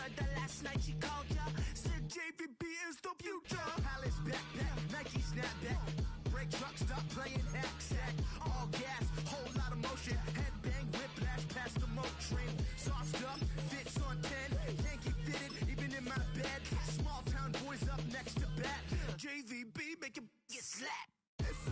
heard that last night she called ya. Said JVB is the future. Palace backpack, Nike snapback. Break truck, stop playing hack sack. All gas, whole lot of motion. Headbang, whiplash, past the moat train. Soft stuff, fits on 10. Can't keep fitted, even in my bed. Small town boys up next to bat. JVB make it get slapped. It's so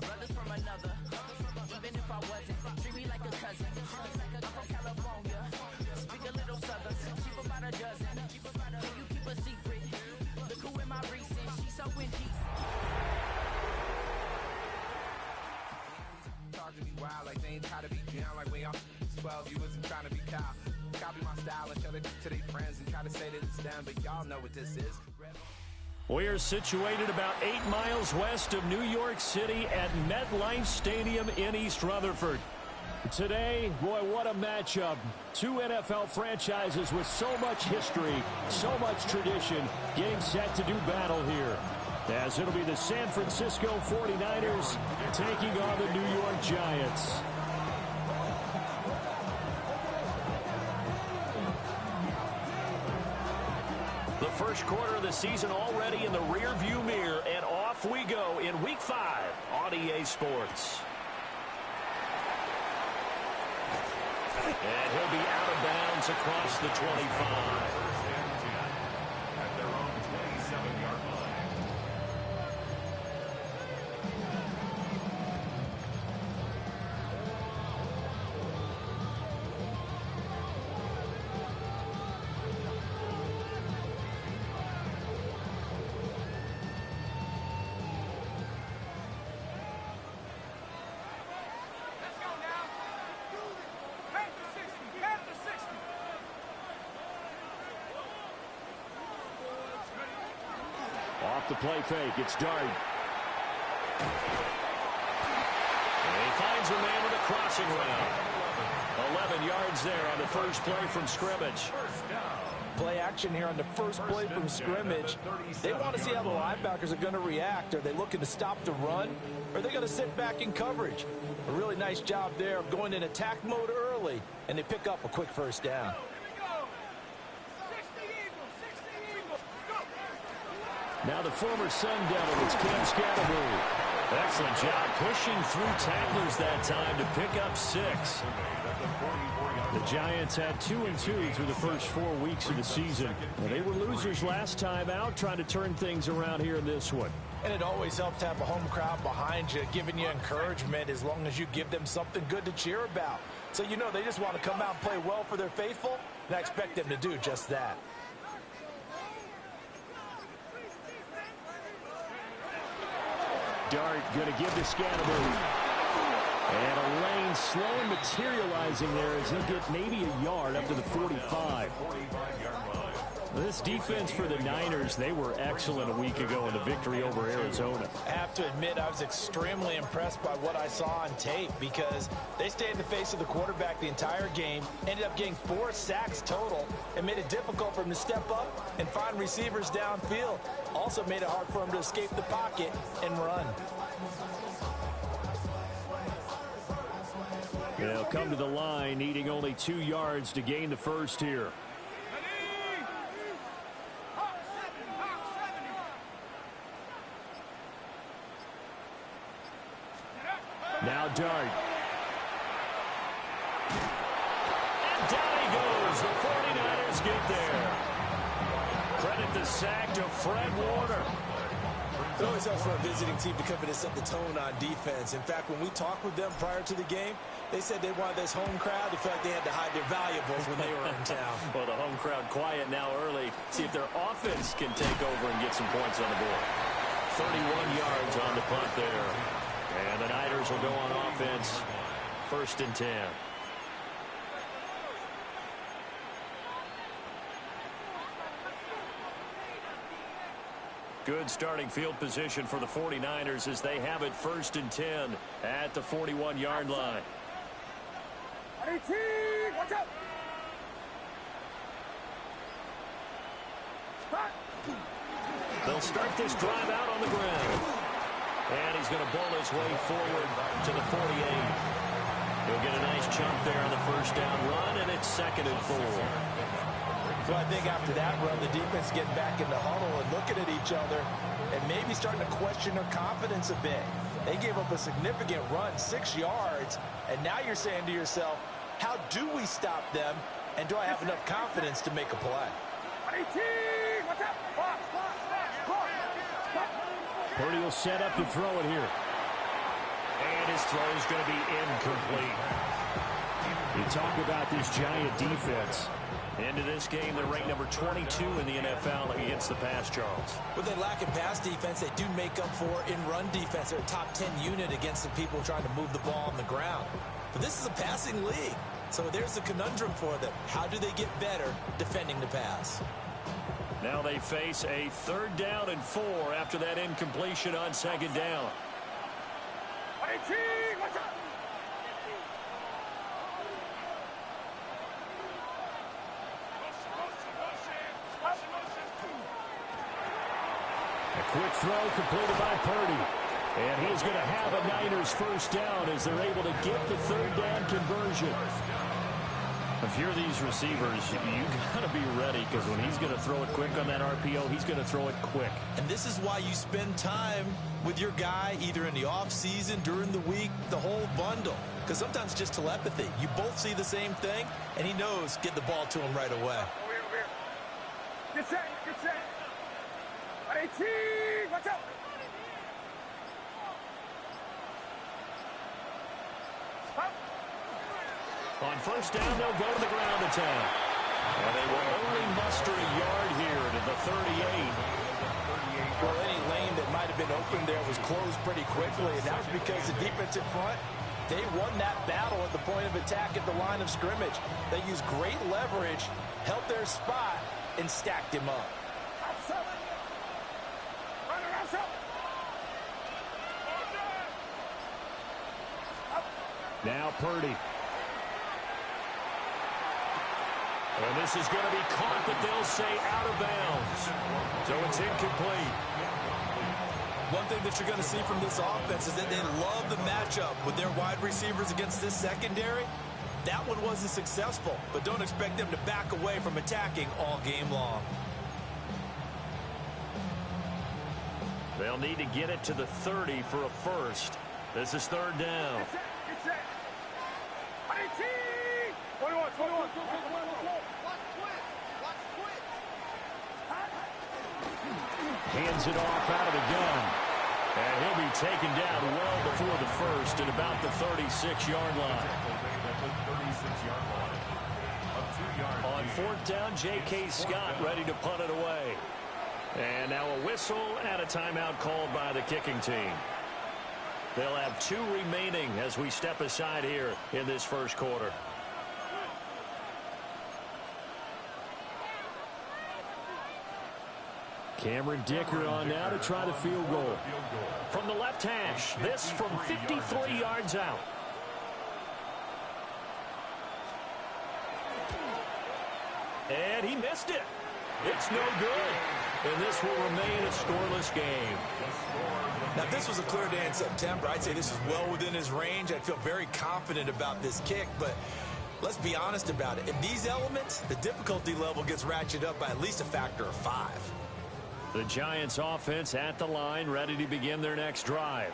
brothers from another. Even if I wasn't, treat me like a cousin. I'm from California, speak a little southern. Cheap about a dozen. Can you keep a secret? Look who in my recent. She's so indecent. Talk to me wild like they ain't try to be down like when y'all 12. You wasn't trying to be Kyle. Copy my style and show it to their friends and try to say that it's them, but y'all know what this is. We're situated about 8 miles west of New York City at MetLife Stadium in East Rutherford. Today, boy, what a matchup. Two NFL franchises with so much history, so much tradition, getting set to do battle here. As it'll be the San Francisco 49ers taking on the New York Giants. The first quarter of the season already in the rear-view mirror, and off we go in Week 5 on EA Sports. And he'll be out of bounds across the 25. At their own 27-yard line. Off the play fake, it's Dart. And he finds a man with a crossing route. 11 yards there on the first play from scrimmage. Play action here on the first play from scrimmage. They want to see how the linebackers are going to react. Are they looking to stop the run? Or are they going to sit back in coverage? A really nice job there of going in attack mode early, and they pick up a quick first down. Now the former Sun Devil, it's Cam Scatterbury. Excellent job pushing through tacklers that time to pick up 6. The Giants had 2-2 through the first 4 weeks of the season. They were losers last time out, trying to turn things around here in this one. And it always helps to have a home crowd behind you, giving you encouragement as long as you give them something good to cheer about. So you know they just want to come out and play well for their faithful, and I expect them to do just that. Dart going to give to Scatterbury. And a lane slowly materializing there as he'll get maybe a yard up to the 45. This defense for the Niners, they were excellent a week ago in the victory over Arizona. I have to admit, I was extremely impressed by what I saw on tape because they stayed in the face of the quarterback the entire game, ended up getting 4 sacks total, and made it difficult for him to step up and find receivers downfield. Also made it hard for him to escape the pocket and run. They'll come to the line, needing only 2 yards to gain the first here. Now Dart. And down he goes. The 49ers get there. Credit the sack to Fred Warner. It always helps for a visiting team to come in and set the tone on defense. In fact, when we talked with them prior to the game, they said they wanted this home crowd to feel like they had to hide their valuables when they were in town. Well, the home crowd quiet now early. See if their offense can take over and get some points on the board. 31 yards on the punt there. And the Niners will go on offense. 1st and 10. Good starting field position for the 49ers as they have it 1st and 10 at the 41-yard line. Watch out! They'll start this drive out on the ground. And he's going to bowl his way forward to the 48. He'll get a nice chunk there on the first down run, and it's 2nd and 4. So I think after that run, the defense getting back in the huddle and looking at each other and maybe starting to question their confidence a bit. They gave up a significant run, 6 yards, and now you're saying to yourself, how do we stop them, and do I have enough confidence to make a play? Purdy will set up to throw it here. And his throw is going to be incomplete. You talk about this Giant defense. Into this game, they're ranked number 22 in the NFL against the pass, Charles. What they lack in pass defense, they do make up for in run defense. They're a top 10 unit against the people trying to move the ball on the ground. But this is a passing league. So there's a conundrum for them. How do they get better defending the pass? Now they face a 3rd down and 4 after that incompletion on 2nd down. A quick throw completed by Purdy. And he's going to have a Niners first down as they're able to get the 3rd down conversion. If you're these receivers, you got to be ready, because when he's going to throw it quick on that RPO, he's going to throw it quick. And this is why you spend time with your guy either in the offseason, during the week, the whole bundle. Because sometimes it's just telepathy. You both see the same thing, and he knows get the ball to him right away. Get set, get set. Watch out. On first down, they'll go to the ground attack. And they will only muster a yard here to the 38. Well, any lane that might have been open there was closed pretty quickly, and that was because the defensive front, they won that battle at the point of attack at the line of scrimmage. They used great leverage, held their spot, and stacked him up. Now Purdy. And this is going to be caught, but they'll say out of bounds. So it's incomplete. One thing that you're going to see from this offense is that they love the matchup with their wide receivers against this secondary. That one wasn't successful, but don't expect them to back away from attacking all game long. They'll need to get it to the 30 for a first. This is 3rd down. Get set. 21. Hands it off out of the gun. And he'll be taken down well before the first at about the 36-yard line. On 4th down, J.K. Scott ready to punt it away. And now a whistle and a timeout called by the kicking team. They'll have 2 remaining as we step aside here in this first quarter. Cameron Dicker on now to try the field goal. From the left hash, this from 53 yards out. And he missed it. It's no good. And this will remain a scoreless game. Now, if this was a clear day in September, I'd say this is well within his range. I'd feel very confident about this kick, but let's be honest about it. In these elements, the difficulty level gets ratcheted up by at least a factor of 5. The Giants offense at the line, ready to begin their next drive.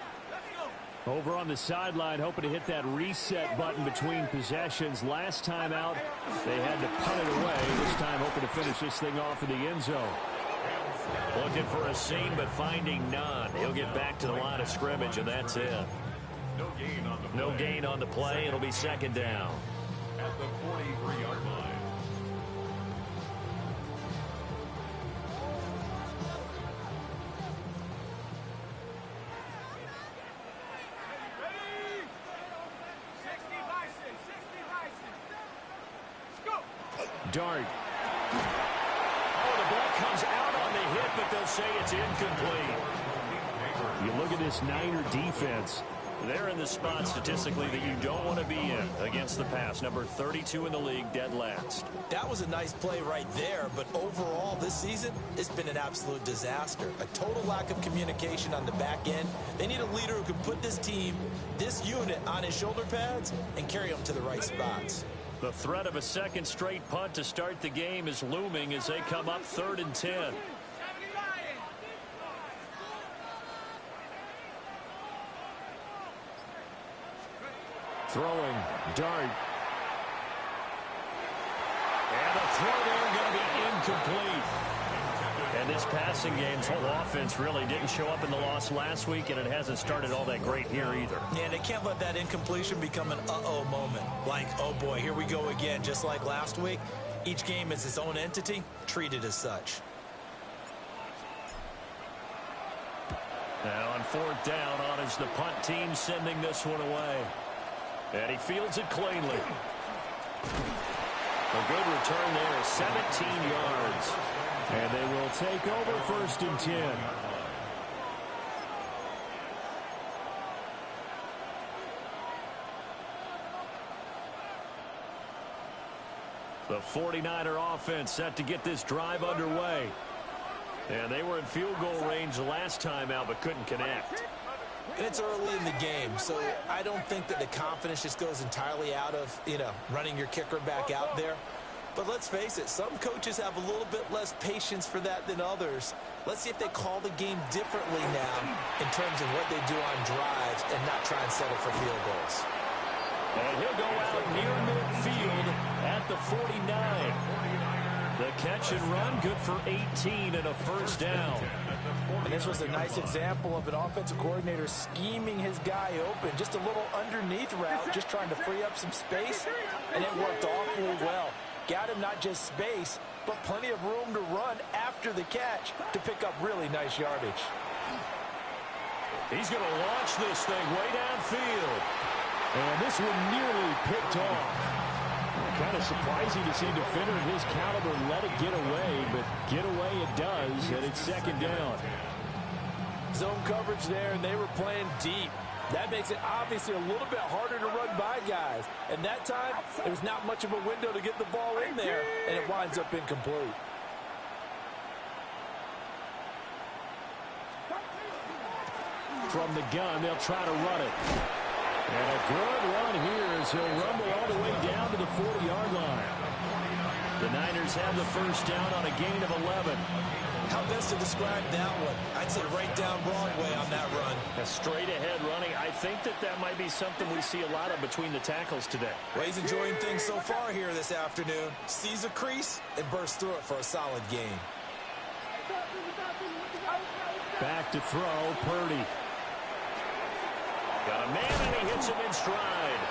Over on the sideline, hoping to hit that reset button between possessions. Last time out, they had to punt it away. This time, hoping to finish this thing off in the end zone. Looking for a seam, but finding none. He'll get back to the line of scrimmage, and that's it. No gain on the play. It'll be 2nd down. At the 43-yard line. Dart. Oh, the ball comes out on the hit, but they'll say it's incomplete. You look at this Niner defense. They're in the spot statistically that you don't want to be in against completes the pass. Number 32 in the league, dead last. That was a nice play right there, but overall this season, it's been an absolute disaster. A total lack of communication on the back end. They need a leader who can put this team, this unit, on his shoulder pads and carry them to the right spots. The threat of a second straight punt to start the game is looming as they come up 3rd and 10. Throwing, dart. And the throw there going to be incomplete. And this passing game's whole offense really didn't show up in the loss last week, and it hasn't started all that great here either. Yeah, they can't let that incompletion become an uh-oh moment. Like, oh boy, here we go again, just like last week. Each game is its own entity, treated as such. Now on 4th down, on is the punt team sending this one away. And he fields it cleanly. A good return there, 17 yards. And they will take over 1st and 10. The 49er offense set to get this drive underway. And they were in field goal range last time out, but couldn't connect. And it's early in the game, so I don't think that the confidence just goes entirely out of, running your kicker back out there. But let's face it, some coaches have a little bit less patience for that than others. Let's see if they call the game differently now in terms of what they do on drives and not try and settle for field goals. And he'll go out near midfield at the 49. The catch and run, good for 18 and a 1st down. And this was a nice example of an offensive coordinator scheming his guy open. Just a little underneath route, just trying to free up some space, and it worked awfully well. Got him not just space, but plenty of room to run after the catch to pick up really nice yardage. He's going to launch this thing way downfield. And this one nearly picked off. Kind of surprising to see a defender of his caliber let it get away, but get away it does, and it's 2nd down. Zone coverage there, and they were playing deep. That makes it obviously a little bit harder to run by guys. And that time, there was not much of a window to get the ball in there, and it winds up incomplete. From the gun, they'll try to run it. And a good run here as he'll rumble all the way down to the 40-yard line. The Niners have the 1st down on a gain of 11. How best to describe that one? I'd say right down Broadway on that run. A straight-ahead running. I think that might be something we see a lot of between the tackles today. Well, he's enjoying things so far here this afternoon. Sees a crease and bursts through it for a solid gain. Back to throw, Purdy. Got a man, and he hits him in stride.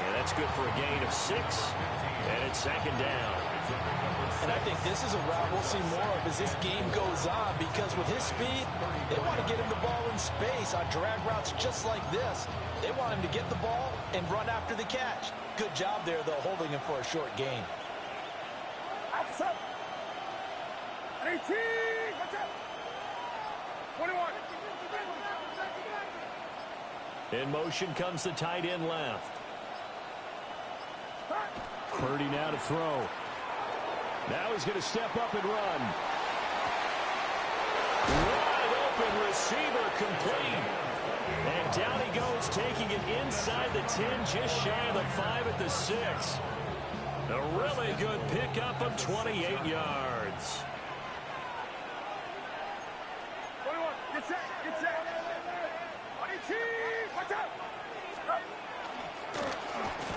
And that's good for a gain of 6. And it's 2nd down. And I think this is a route we'll see more of as this game goes on, because with his speed, they want to get him the ball in space on drag routes just like this. They want him to get the ball and run after the catch. Good job there, though, holding him for a short gain. 18, watch out. 21. In motion comes the tight end left. Purdy now to throw. Now he's going to step up and run. Wide open receiver complete. And down he goes, taking it inside the 10, just shy of the 5 at the 6. A really good pickup of 28 yards. 21, get set, get set. 18, watch out.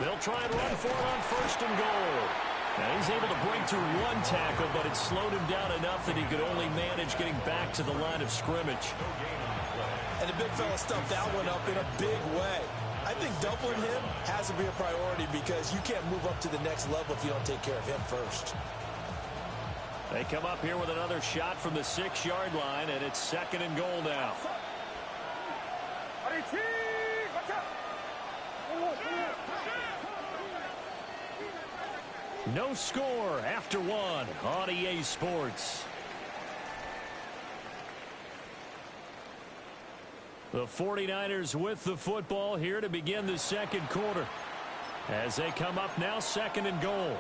They'll try and run for it on 1st and goal. Now he's able to break through one tackle, but it slowed him down enough that he could only manage getting back to the line of scrimmage. And the big fella stuffed that one up in a big way. I think doubling him has to be a priority because you can't move up to the next level if you don't take care of him first. They come up here with another shot from the 6-yard line, and it's 2nd and goal now. 18, watch out. No score after 1 on EA Sports. The 49ers with the football here to begin the 2nd quarter. As they come up now, 2nd and goal.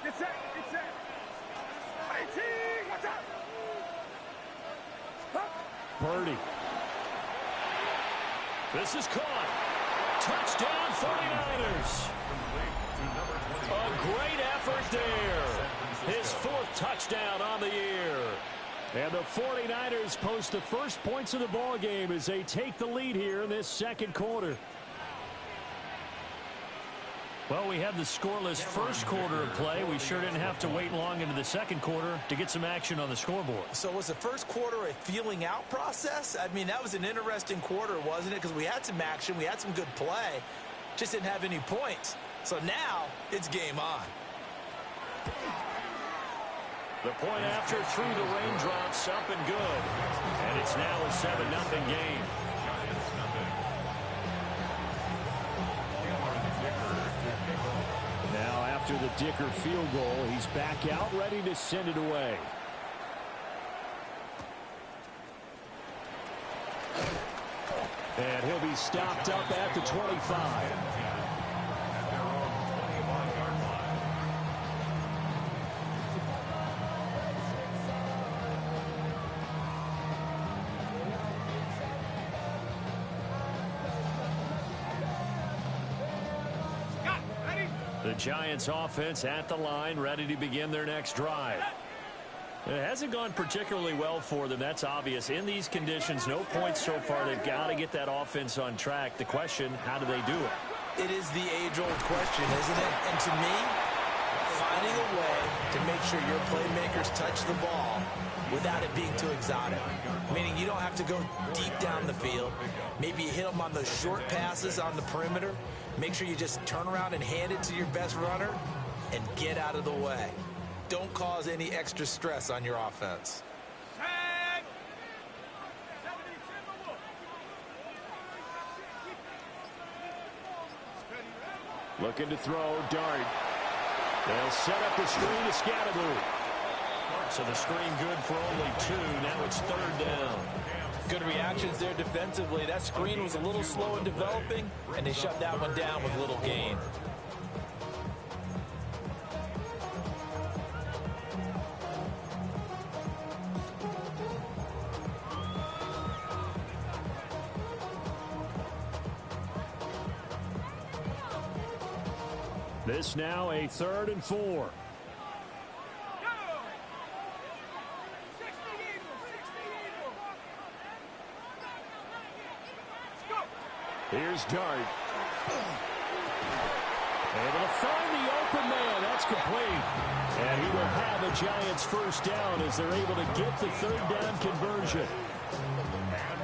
Get set, get set. 18, watch out. Purdy. This is caught. Touchdown 49ers. A great effort there. His 4th touchdown on the year. And the 49ers post the first points of the ball game as they take the lead here in this 2nd quarter. Well, we had the scoreless first quarter of play. We sure didn't have to wait long into the 2nd quarter to get some action on the scoreboard. So was the first quarter a feeling out process? I mean, that was an interesting quarter, wasn't it? Because we had some action, we had some good play, just didn't have any points. So now it's game on. The point after through the raindrops, up and good. And it's now a 7-0 game. Now after the Dicker field goal, he's back out ready to send it away. And he'll be stopped up at the 25. The Giants offense at the line, ready to begin their next drive. It hasn't gone particularly well for them. That's obvious. In these conditions, no points so far. They've got to get that offense on track. The question, how do they do it? It is the age-old question, isn't it? And to me, finding a way to make sure your playmakers touch the ball without it being too exotic. Meaning you don't have to go deep down the field. Maybe you hit them on those short passes on the perimeter. Make sure you just turn around and hand it to your best runner and get out of the way. Don't cause any extra stress on your offense. Looking to throw, Dart. They'll set up the screen to Scatteroo. So the screen good for only 2. Now it's 3rd down. Good reactions there defensively. That screen was a little slow in developing, and they shut that one down with little gain. This now a 3rd and 4. Here's Dart. Able to find the open man. That's complete. And he will have a Giants first down as they're able to get the 3rd down conversion.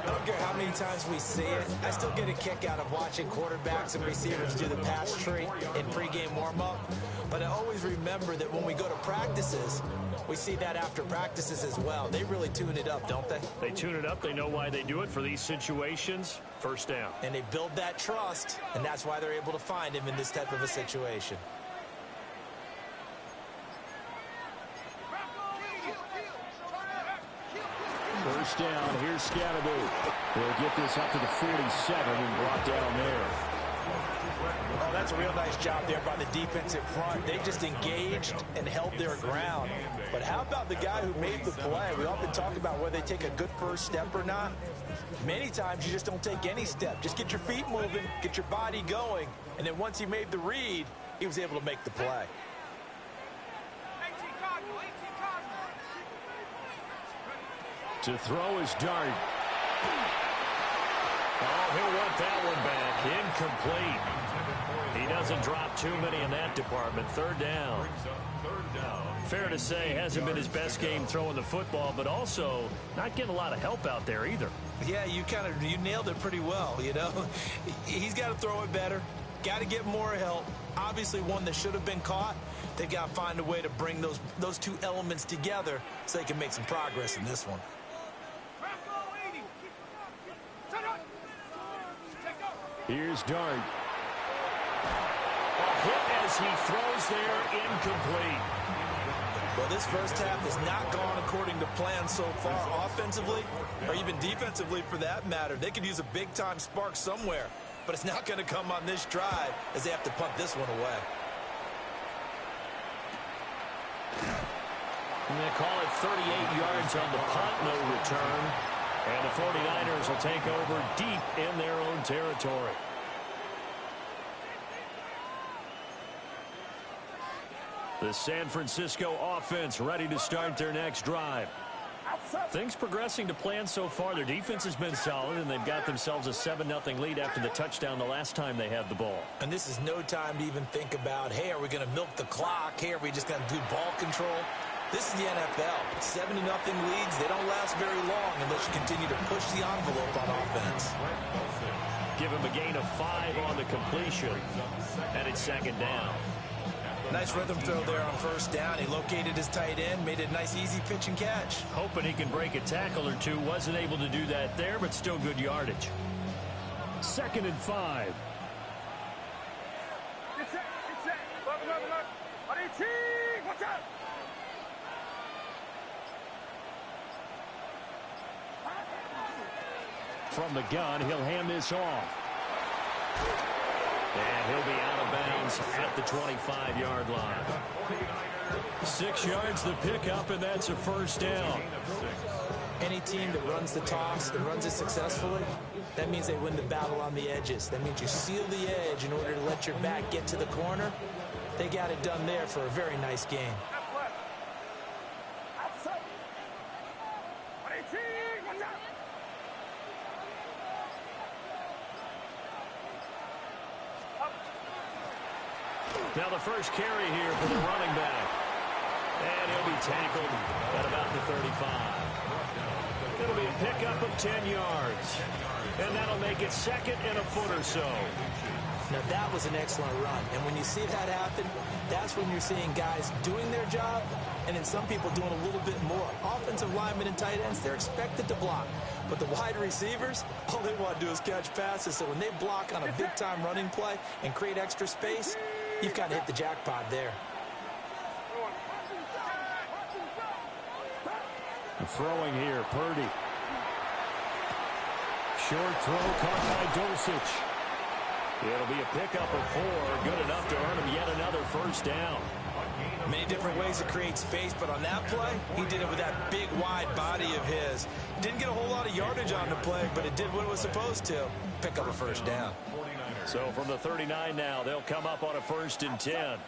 I don't care how many times we see it. I still get a kick out of watching quarterbacks and receivers do the pass tree in pregame warm-up. But I always remember that when we go to practices, we see that after practices as well. They really tune it up, don't they? They tune it up. They know why they do it for these situations. First down. And they build that trust, and that's why they're able to find him in this type of a situation. First down. Here's Scatteroo. He'll get this up to the 47 and brought down there. Oh, that's a real nice job there by the defensive front. They just engaged and held their ground. But how about the guy who made the play? We often talk about whether they take a good first step or not. Many times you just don't take any step. Just get your feet moving, get your body going, and then once he made the read, he was able to make the play. To throw is Dart. Oh, he'll want that one back. Incomplete. He doesn't drop too many in that department. 3rd down. Fair to say, hasn't been his best game throwing the football, but also not getting a lot of help out there either. Yeah, you nailed it pretty well, you know. He's got to throw it better. Got to get more help. Obviously one that should have been caught. They've got to find a way to bring those two elements together so they can make some progress in this one. Here's Dart. A hit as he throws there, incomplete. Well, this first half has not gone according to plan so far offensively, or even defensively for that matter. They could use a big-time spark somewhere, but it's not going to come on this drive as they have to punt this one away. And they call it 38 yards on the punt, no return. And the 49ers will take over deep in their own territory. The San Francisco offense ready to start their next drive. Things progressing to plan so far. Their defense has been solid, and they've got themselves a 7-0 lead after the touchdown the last time they had the ball. And this is no time to even think about, hey, are we going to milk the clock? Hey, are we just going to do ball control? This is the NFL. 7-0 leads, they don't last very long unless you continue to push the envelope on offense. Give him a gain of 5 on the completion, and it's second down. Nice rhythm throw there on first down. He located his tight end, made it a nice, easy pitch and catch. Hoping he can break a tackle or two. Wasn't able to do that there, but still good yardage. 2nd and 5. Get set. Watch out. From the gun, he'll hand this off. And he'll be out of bounds at the 25-yard line. 6 yards the pickup, and that's a first down. Any team that runs the toss and runs it successfully, that means they win the battle on the edges. That means you seal the edge in order to let your back get to the corner. They got it done there for a very nice game. Now the first carry here for the running back. And he'll be tackled at about the 35. It'll be a pickup of 10 yards. And that'll make it 2nd and a foot or so. Now that was an excellent run. And when you see that happen, that's when you're seeing guys doing their job and then some people doing a little bit more. Offensive linemen and tight ends, they're expected to block. But the wide receivers, all they want to do is catch passes. So when they block on a big-time running play and create extra space, you've got to hit the jackpot there. Throwing here, Purdy. Short throw caught by Dulcich. It'll be a pickup of 4, good enough to earn him yet another first down. Many different ways to create space, but on that play, he did it with that big, wide body of his. Didn't get a whole lot of yardage on the play, but it did what it was supposed to. Pick up a first down. So from the 39 now, they'll come up on a 1st and 10.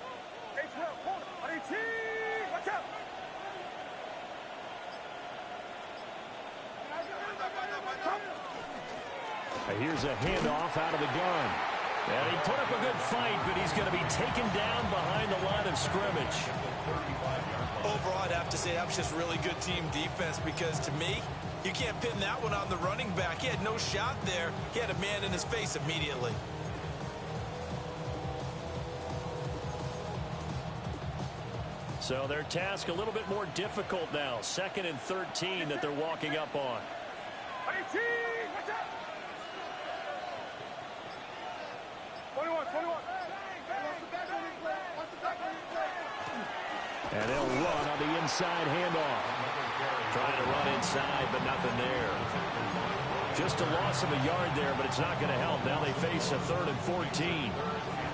Here's a handoff out of the gun. And he put up a good fight, but he's going to be taken down behind the line of scrimmage. Overall, I'd have to say that was just really good team defense because, to me, you can't pin that one on the running back. He had no shot there. He had a man in his face immediately. So their task a little bit more difficult now. 2nd and 13 that they're walking up on. And they'll run on the inside handoff. Trying to run inside, but nothing there. Just a loss of a yard there, but it's not going to help. Now they face a 3rd and 14.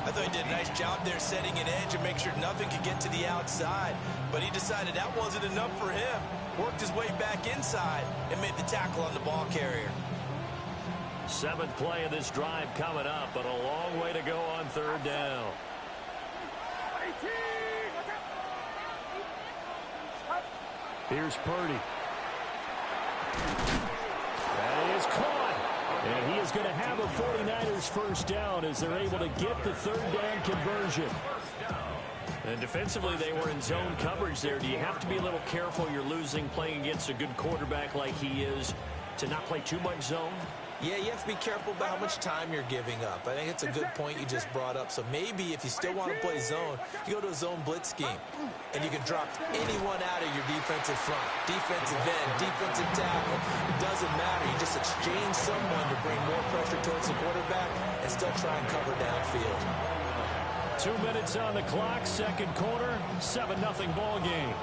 I thought he did a nice job there setting an edge and make sure nothing could get to the outside. But he decided that wasn't enough for him. Worked his way back inside and made the tackle on the ball carrier. 7th play of this drive coming up, but a long way to go on 3rd down. Here's Purdy. That is caught. And he is going to have a 49ers first down as they're able to get the 3rd down conversion. And defensively, they were in zone coverage there. Do you have to be a little careful? You're losing playing against a good quarterback like he is to not play too much zone? Yeah, you have to be careful about how much time you're giving up. I think it's a good point you just brought up. So maybe if you still want to play zone, you go to a zone blitz scheme. And you can drop anyone out of your defensive front. Defensive end, defensive tackle. It doesn't matter. You just exchange someone to bring more pressure towards the quarterback and still try and cover downfield. 2 minutes on the clock, second quarter, 7-0 ball game.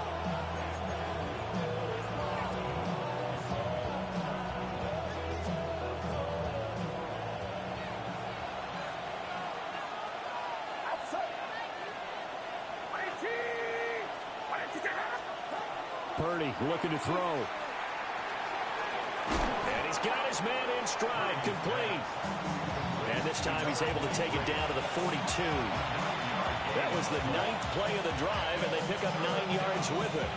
Purdy looking to throw. And he's got his man in stride, complete. And this time he's able to take it down to the 42. That was the 9th play of the drive, and they pick up 9 yards with it.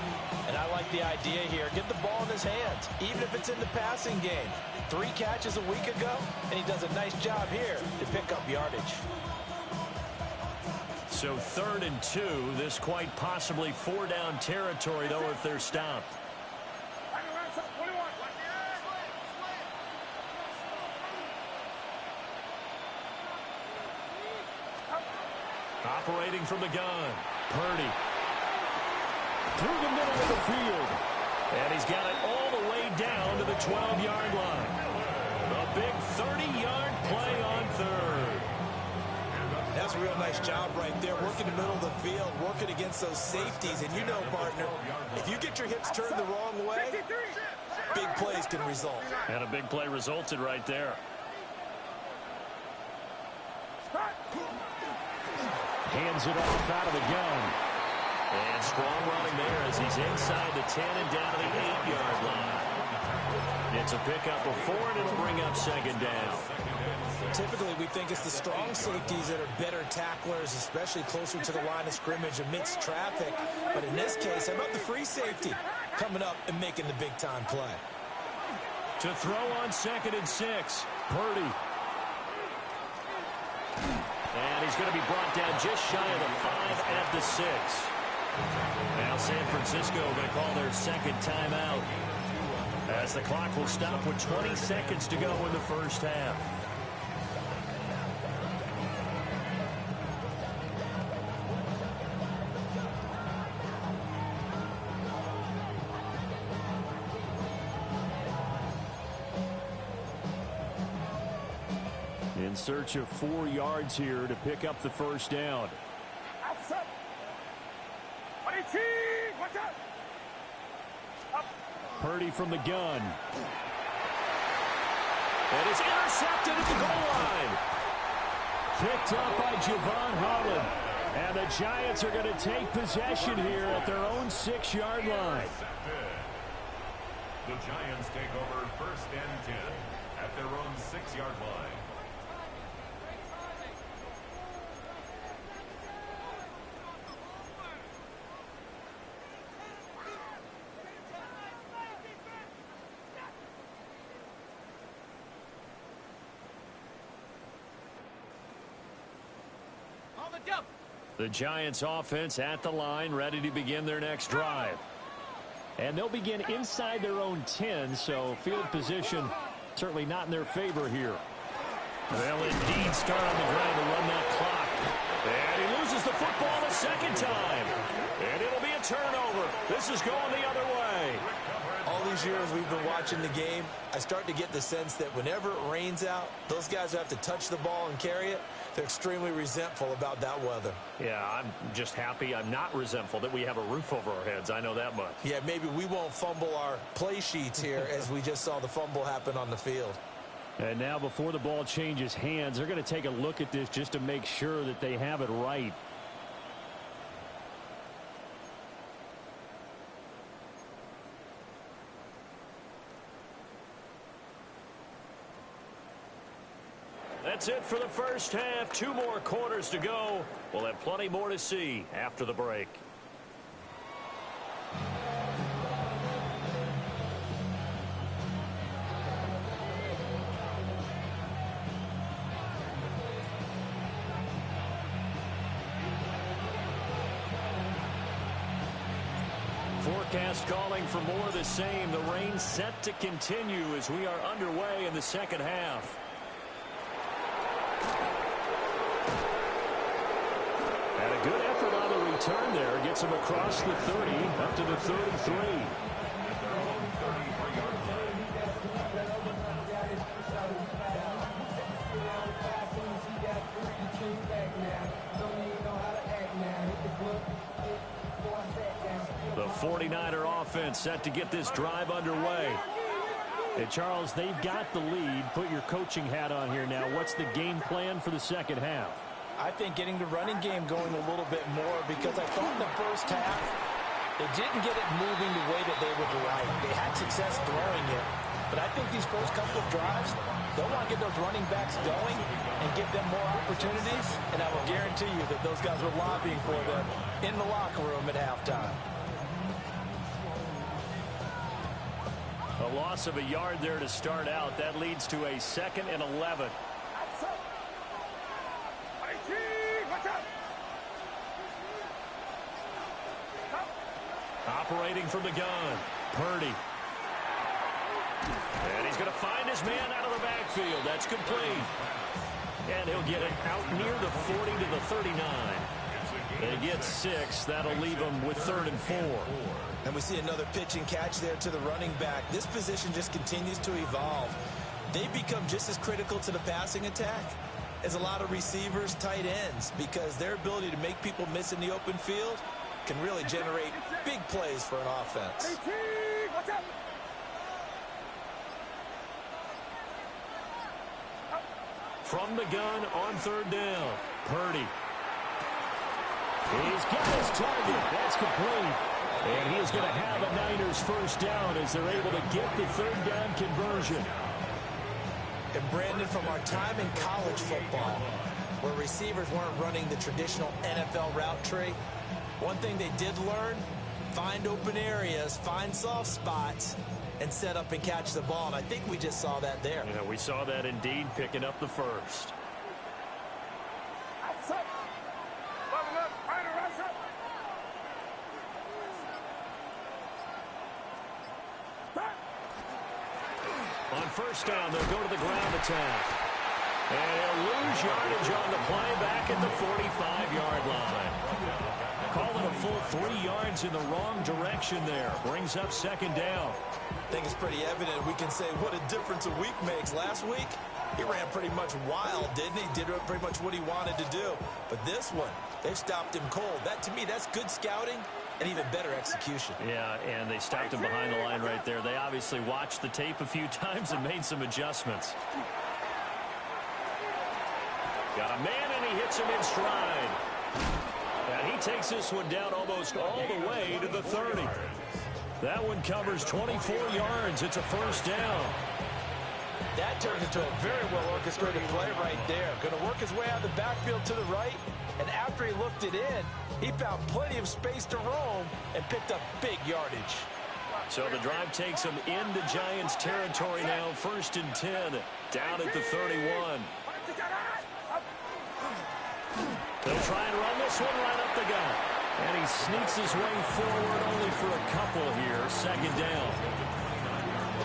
And I like the idea here. Get the ball in his hands, even if it's in the passing game. 3 catches a week ago, and he does a nice job here to pick up yardage. So 3rd and 2. This quite possibly 4-down territory, though, if they're stopped. Operating from the gun. Purdy. Through the middle of the field. And he's got it all the way down to the 12-yard line. A big 30-yard play on 3rd. That's a real nice job right there, working the middle of the field, working against those safeties. And you know, partner, if you get your hips turned the wrong way, big plays can result. And a big play resulted right there. Hands it off out of the gun. And strong running there as he's inside the 10 and down to the 8-yard line. It's a pickup of 4, and it'll bring up 2nd down. Typically, we think it's the strong safeties that are better tacklers, especially closer to the line of scrimmage amidst traffic. But in this case, how about the free safety coming up and making the big-time play? To throw on 2nd and 6, Purdy. And he's going to be brought down just shy of the 5 at the 6. Now San Francisco going to call their 2nd timeout, as the clock will stop with 20 seconds to go in the first half. In search of 4 yards here to pick up the first down. Purdy from the gun. And it's intercepted at the goal line. Picked up by Javon Holland. And the Giants are going to take possession here at their own 6-yard line. The Giants take over 1st and 10 at their own 6-yard line. The Giants offense at the line, ready to begin their next drive. And they'll begin inside their own 10, so field position certainly not in their favor here. They'll indeed start on the ground to run that clock. And he loses the football a 2nd time. And it'll be a turnover. This is going the other way. All these years we've been watching the game, I start to get the sense that whenever it rains out, those guys who have to touch the ball and carry it, they're extremely resentful about that weather. Yeah, I'm just happy I'm not resentful that we have a roof over our heads. I know that much. Yeah, maybe we won't fumble our play sheets here as we just saw the fumble happen on the field. And now before the ball changes hands, they're going to take a look at this just to make sure that they have it right. That's it for the first half. 2 more quarters to go. We'll have plenty more to see after the break. forecast calling for more of the same. The rain set to continue as we are underway in the second half. And a good effort on the return there. Gets him across the 30, up to the 33. The 49er offense set to get this drive underway. And Charles, they've got the lead. Put your coaching hat on here now. What's the game plan for the second half? I think getting the running game going a little bit more, because I thought in the first half they didn't get it moving the way that they would like. They had success throwing it. But I think these first couple of drives, they'll want to get those running backs going and give them more opportunities. And I will guarantee you that those guys were lobbying for them in the locker room at halftime. A loss of a yard there to start out. That leads to a 2nd and 11. Operating from the gun, Purdy. And he's going to find his man out of the backfield. That's complete. And he'll get it out near the 40 to the 39. They get 6. That'll leave them with 3rd and 4. And we see another pitch and catch there to the running back. This position just continues to evolve. They become just as critical to the passing attack as a lot of receivers, tight ends, because their ability to make people miss in the open field can really generate big plays for an offense. From the gun on 3rd down, Purdy. He's got his target. That's complete. And he is going to have a Niners first down as they're able to get the 3rd down conversion. And Brandon, from our time in college football, where receivers weren't running the traditional NFL route tree, one thing they did learn, find open areas, find soft spots, and set up and catch the ball. And I think we just saw that there. Yeah, we saw that indeed, picking up the first. On first down, they'll go to the ground attack. And they'll lose yardage on the play back at the 45-yard line. Call it a full 3 yards in the wrong direction there. Brings up 2nd down. I think it's pretty evident. We can say what a difference a week makes. Last week, he ran pretty much wild, didn't he? Did pretty much what he wanted to do. But this one, they've stopped him cold. That, to me, that's good scouting and even better execution. Yeah, and they stopped him behind the line right there. They obviously watched the tape a few times and made some adjustments. Got a man, and he hits him in stride. And he takes this one down almost all the way to the 30. That one covers 24 yards. It's a first down. That turns into a very well-orchestrated play right there. Going to work his way out of the backfield to the right, and after he looked it in, he found plenty of space to roam and picked up big yardage. So the drive takes him into Giants territory now. 1st and 10, down at the 31. They'll try and run this one right up the gut. And he sneaks his way forward only for a couple here. 2nd down.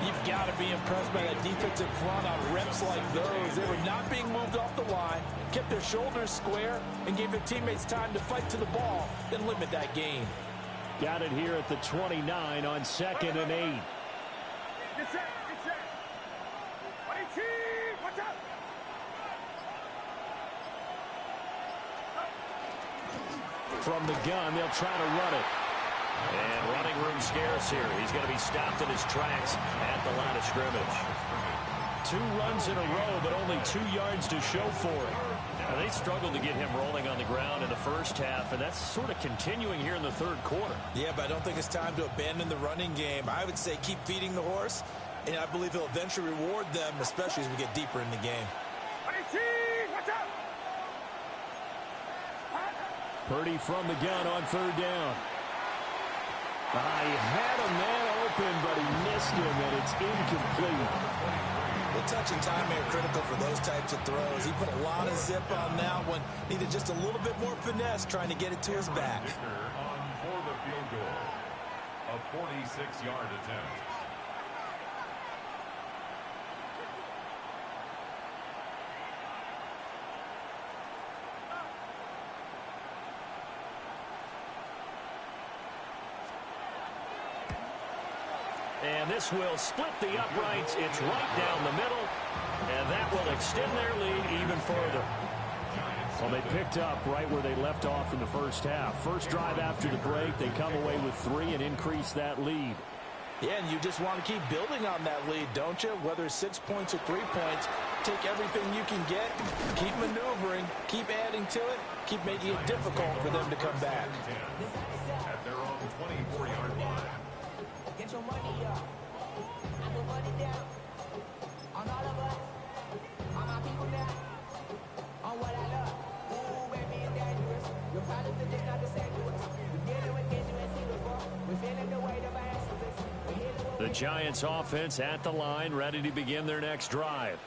You've got to be impressed by that defensive front on reps like those. They were not being moved off the line, kept their shoulders square, and gave their teammates time to fight to the ball, then limit that gain. Got it here at the 29 on 2nd and 8. Get set, get set. 22, watch out. From the gun, they'll try to run it. And running room scarce here. He's going to be stopped in his tracks at the line of scrimmage. 2 runs in a row, but only 2 yards to show for it. Now, they struggled to get him rolling on the ground in the first half, and that's sort of continuing here in the 3rd quarter. Yeah, but I don't think it's time to abandon the running game. I would say keep feeding the horse, and I believe he'll eventually reward them, especially as we get deeper in the game. 22, watch out. Purdy from the gun on 3rd down. He had a man open, but he missed him, and it's incomplete. The touch and timing are critical for those types of throws. He put a lot of zip on that one. Needed just a little bit more finesse trying to get it to his back. On for the field goal. A 46-yard attempt. And this will split the uprights. It's right down the middle. And that will extend their lead even further. Well, they picked up right where they left off in the first half. First drive after the break, they come away with 3 and increase that lead. Yeah, and you just want to keep building on that lead, don't you? Whether it's 6 points or 3 points, take everything you can get, keep maneuvering, keep adding to it, keep making it difficult for them to come back. At their own 24-yard line. Get your money up. I put money down. On all of us. On my people now. On what I love. Ooh, baby, it's dangerous. Your problems are just not the same to us. We're dealing with kids you ain't seen before. We're feeling the weight of our answers. The Giants offense at the line, ready to begin their next drive.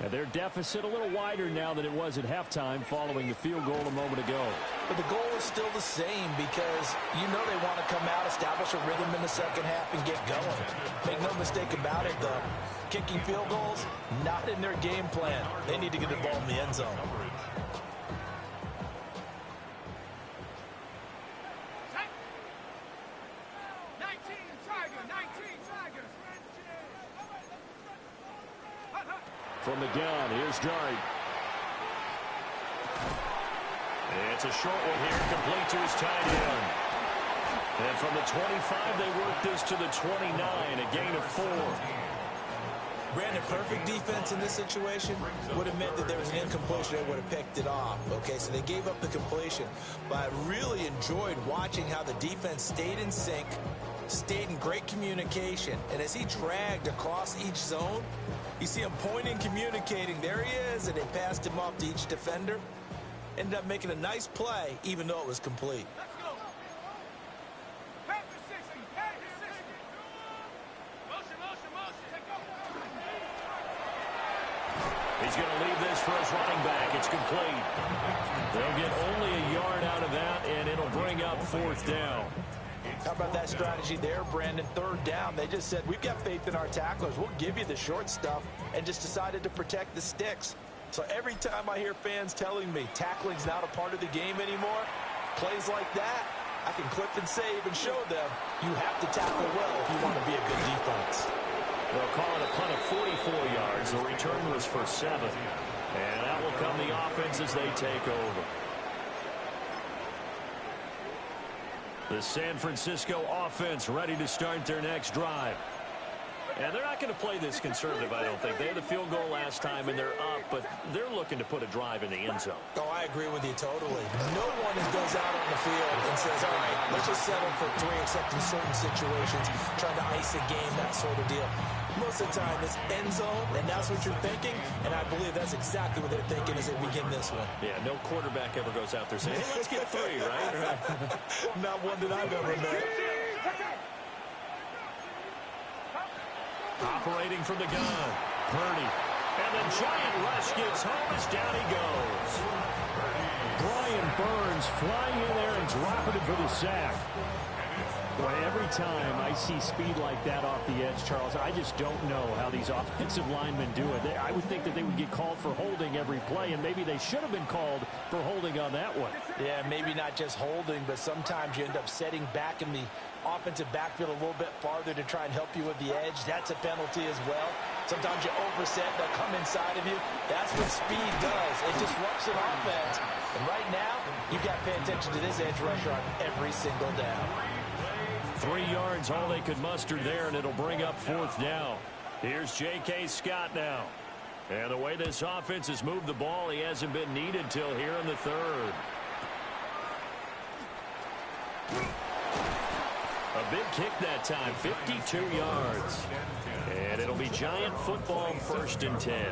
And their deficit a little wider now than it was at halftime following the field goal a moment ago. But the goal is still the same because you know they want to come out, establish a rhythm in the second half, and get going. Make no mistake about it, though. Kicking field goals, not in their game plan. They need to get the ball in the end zone. From the gun, here's Dart. It's a short one here, complete to his tight end. And from the 25, they work this to the 29, a gain of 4. Brandon, perfect defense in this situation would have meant that there was an incompletion. They would have picked it off. Okay, so they gave up the completion. But I really enjoyed watching how the defense stayed in sync, stayed in great communication. And as he dragged across each zone, you see him pointing, communicating. There he is, and they passed him off to each defender. Ended up making a nice play, even though it was complete. He's going to leave this for his running back. It's complete. They'll get only a yard out of that, and it'll bring up 4th down. How about that strategy there, Brandon? 3rd down. They just said, we've got faith in our tacklers. We'll give you the short stuff, and just decided to protect the sticks. So every time I hear fans telling me tackling's not a part of the game anymore, plays like that, I can clip and save and show them you have to tackle well if you want to be a good defense. They'll call it a punt of 44 yards. The return was for 7. And that will come the offense as they take over. The San Francisco offense ready to start their next drive. And they're not going to play this conservative, I don't think. They had the field goal last time, and they're up, but they're looking to put a drive in the end zone. Oh, I agree with you totally. No one goes out on the field and says, all right, let's just settle for 3, except in certain situations, trying to ice a game, that sort of deal. Most of the time, it's end zone, and that's what you're thinking, and I believe that's exactly what they're thinking as they begin this one. Yeah, no quarterback ever goes out there saying, hey, let's get 3, right? Not one that I've ever met. Operating from the gun, Purdy. And the giant rush gets home as down he goes. Brian Burns flying in there and dropping it for the sack. Boy, every time I see speed like that off the edge, Charles, I just don't know how these offensive linemen do it. I would think that they would get called for holding every play, and maybe they should have been called for holding on that one. Yeah, maybe not just holding, but sometimes you end up setting back in the offensive backfield a little bit farther to try and help you with the edge. That's a penalty as well. Sometimes you overset, they'll come inside of you. That's what speed does. It disrupts an offense. And right now, you've got to pay attention to this edge rusher on every single down. 3 yards, all they could muster there, and it'll bring up 4th down. Here's J.K. Scott now. And the way this offense has moved the ball, he hasn't been needed till here in the 3rd. A big kick that time, 52 yards. And it'll be Giant football, 1st and 10.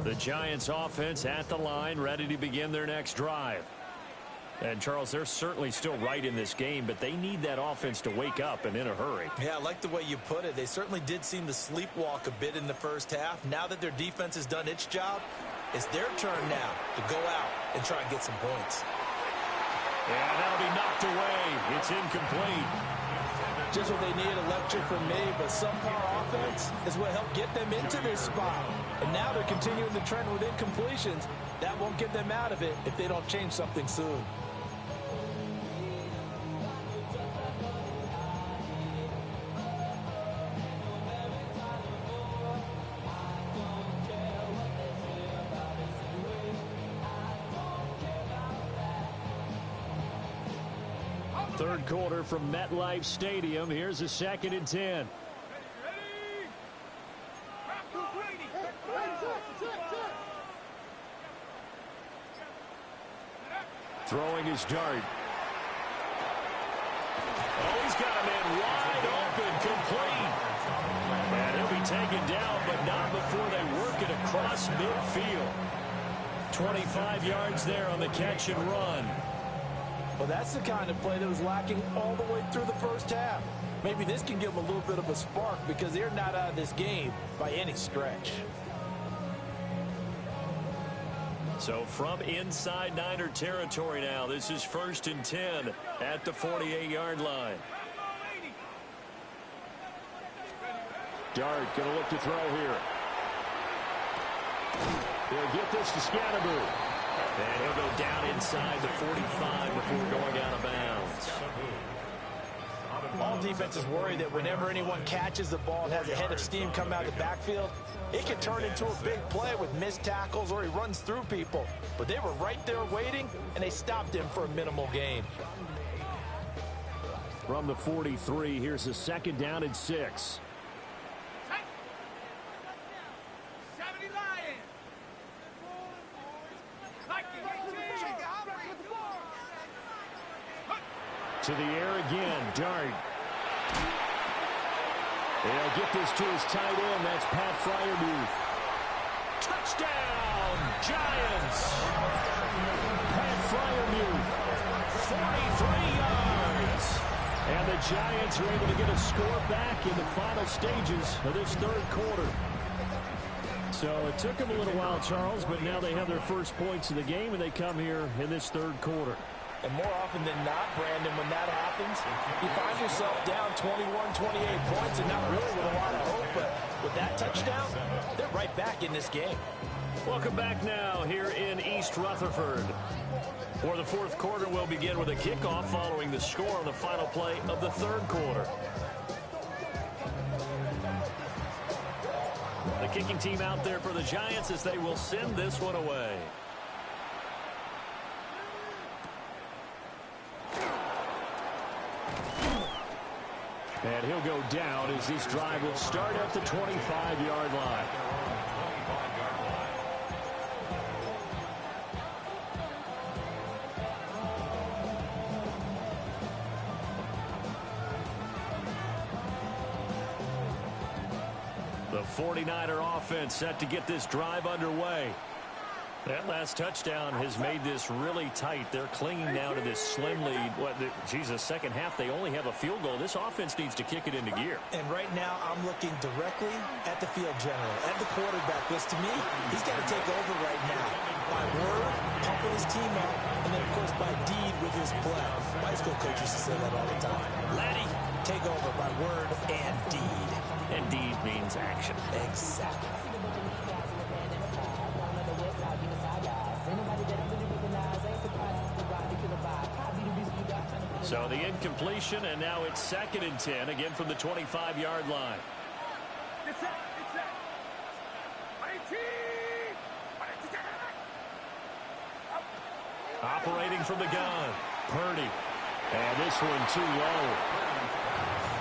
The Giants offense at the line, ready to begin their next drive. And, Charles, they're certainly still right in this game, but they need that offense to wake up and in a hurry. Yeah, I like the way you put it. They certainly did seem to sleepwalk a bit in the first half. Now that their defense has done its job, it's their turn now to go out and try and get some points. And that'll be knocked away. It's incomplete. Just what they need, a lecture from me, but subpar offense is what helped get them into this spot. And now they're continuing the trend with incompletions. That won't get them out of it if they don't change something soon. Third quarter from MetLife Stadium. Here's a 2nd and 10. Throwing his dart. Oh, he's got him in wide open, complete. And he'll be taken down, but not before they work it across midfield. 25 yards there on the catch and run. Well, that's the kind of play that was lacking all the way through the first half. Maybe this can give them a little bit of a spark because they're not out of this game by any stretch. So from inside Niner territory now, this is 1st and 10 at the 48-yard line. Dart going to look to throw here. He'll get this to Scatterboo. And he'll go down inside the 45 before going out of bounds. All defenses worry that whenever anyone catches the ball and has a head of steam come out of the backfield, it can turn into a big play with missed tackles or he runs through people. But they were right there waiting, and they stopped him for a minimal gain. From the 43, here's a 2nd down and 6. To the air again, Dart. They'll get this to his tight end. That's Pat Freiermuth. Touchdown, Giants. Pat Freiermuth, 43 yards. And the Giants are able to get a score back in the final stages of this third quarter. So it took them a little while, Charles, but now they have their first points of the game, and they come here in this third quarter. And more often than not, Brandon, when that happens, you find yourself down 21, 28 points and not really with a lot of hope. But with that touchdown, they're right back in this game. Welcome back now here in East Rutherford. For the fourth quarter, we'll begin with a kickoff following the score on the final play of the third quarter. The kicking team out there for the Giants as they will send this one away. And he'll go down as this drive will start at the 25-yard line. The 49er offense set to get this drive underway. That last touchdown has made this really tight. They're clinging now to this slim lead. Second half, they only have a field goal. This offense needs to kick it into gear. And right now, I'm looking directly at the field general, at the quarterback. Because to me, he's got to take over right now. By word, pumping his team up, and then, of course, by deed with his play. My school coach used to say that all the time. Laddie, take over by word and deed. And deed means action. Exactly. So the incompletion, and now it's 2nd and 10, again from the 25-yard line. Operating from the gun, Purdy. And this one too low.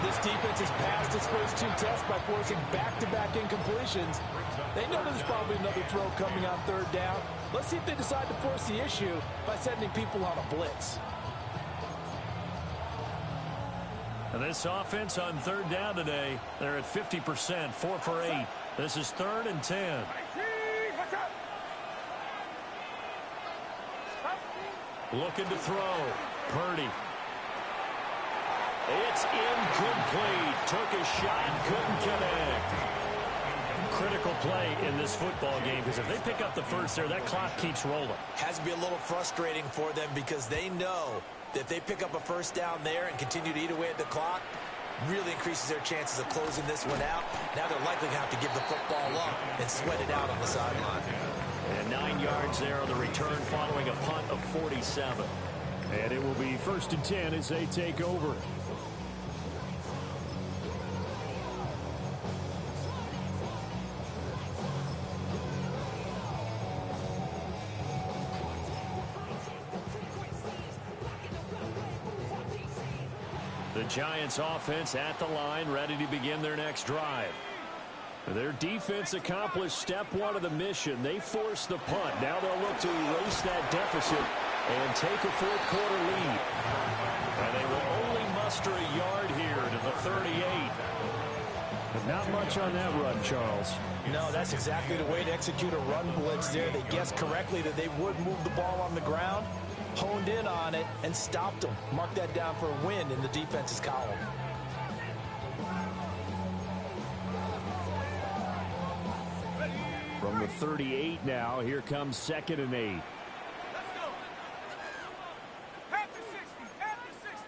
This defense has passed its first two tests by forcing back-to-back incompletions. They know there's probably another throw coming on third down. Let's see if they decide to force the issue by sending people on a blitz. And this offense on third down today, they're at 50%, 4 for 8. This is 3rd and 10. Looking to throw. Purdy. It's incomplete. Took a shot, couldn't connect. Critical play in this football game because if they pick up the first there, that clock keeps rolling. Has to be a little frustrating for them because they know that if they pick up a first down there and continue to eat away at the clock, really increases their chances of closing this one out. Now they're likely going to have to give the football up and sweat it out on the sideline. And 9 yards there on the return following a punt of 47. And it will be 1st and 10 as they take over. The Giants offense at the line, ready to begin their next drive. Their defense accomplished step one of the mission. They forced the punt. Now they'll look to erase that deficit and take a fourth-quarter lead. And they will only muster a yard here to the 38. But not much on that run, Charles. No, that's exactly the way to execute a run blitz there. They guessed correctly that they would move the ball on the ground, honed in on it, and stopped them. Mark that down for a win in the defense's column. From the 38 now, here comes 2nd and 8. Let's go. Half to 60. Half to 60.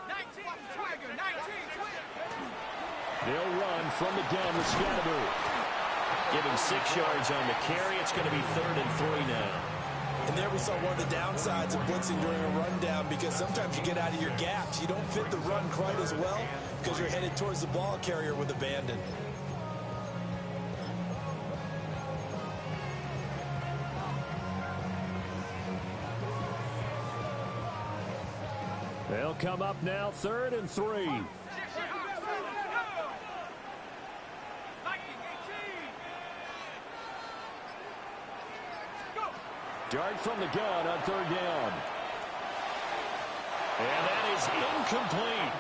19, Tiger. 19, They'll run from the gun with Scatterby. Give him 6 yards on the carry. It's going to be 3rd and 3 now. And there we saw one of the downsides of blitzing during a rundown because sometimes you get out of your gaps. You don't fit the run quite as well because you're headed towards the ball carrier with abandon. They'll come up now 3rd and 3. Dart from the gun on 3rd down. And that is incomplete.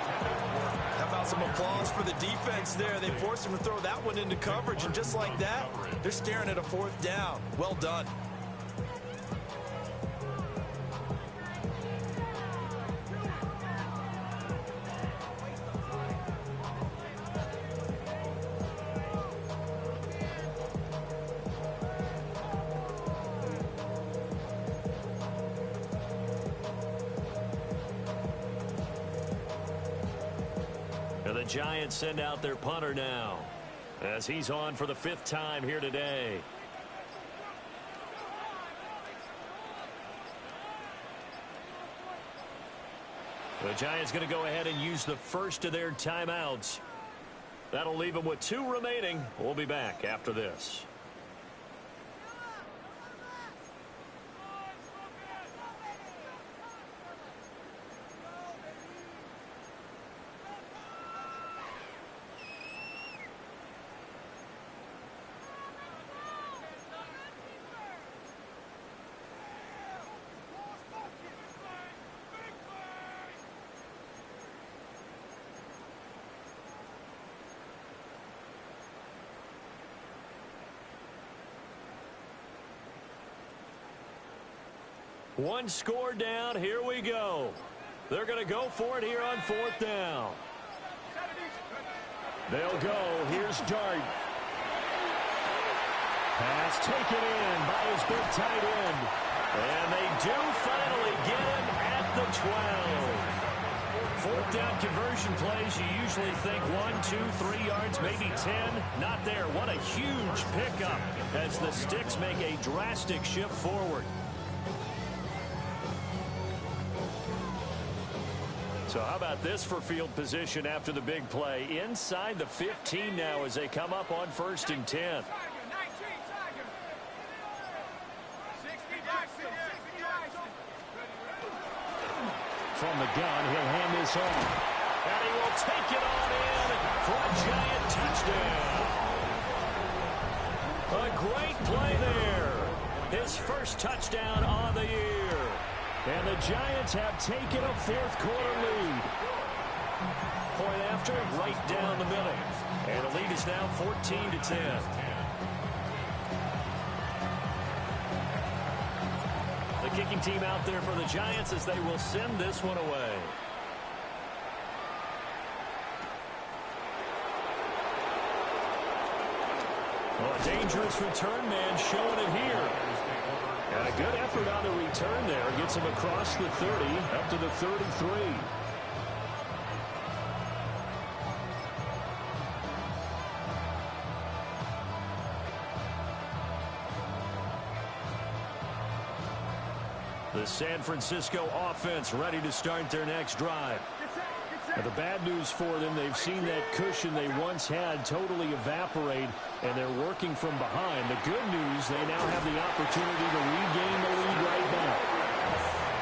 How about some applause for the defense there? They forced him to throw that one into coverage, and just like that, they're staring at a 4th down. Well done. The Giants send out their punter now as he's on for the 5th time here today. The Giants going to go ahead and use the first of their timeouts. That'll leave them with 2 remaining. We'll be back after this. One score down. Here we go. They're going to go for it here on 4th down. They'll go. Here's Dart. Pass taken in by his big tight end. And they do finally get him at the 12. 4th down conversion plays, you usually think 1, 2, 3 yards, maybe 10. Not there. What a huge pickup as the Sticks make a drastic shift forward. So how about this for field position after the big play? Inside the 15 now as they come up on 1st and 10. From the gun, he'll hand this off. And he will take it on in for a Giant touchdown. A great play there. His first touchdown on the year. And the Giants have taken a 4th-quarter lead. Point after, right down the middle. And the lead is now 14-10. kicking team out there for the Giants as they will send this one away. Well, a dangerous return man showing it here. And a good effort on the return there. Gets him across the 30, up to the 33. The San Francisco offense ready to start their next drive. Now, the bad news for them, they've seen that cushion they once had totally evaporate, and they're working from behind. The good news, they now have the opportunity to regain the lead right now.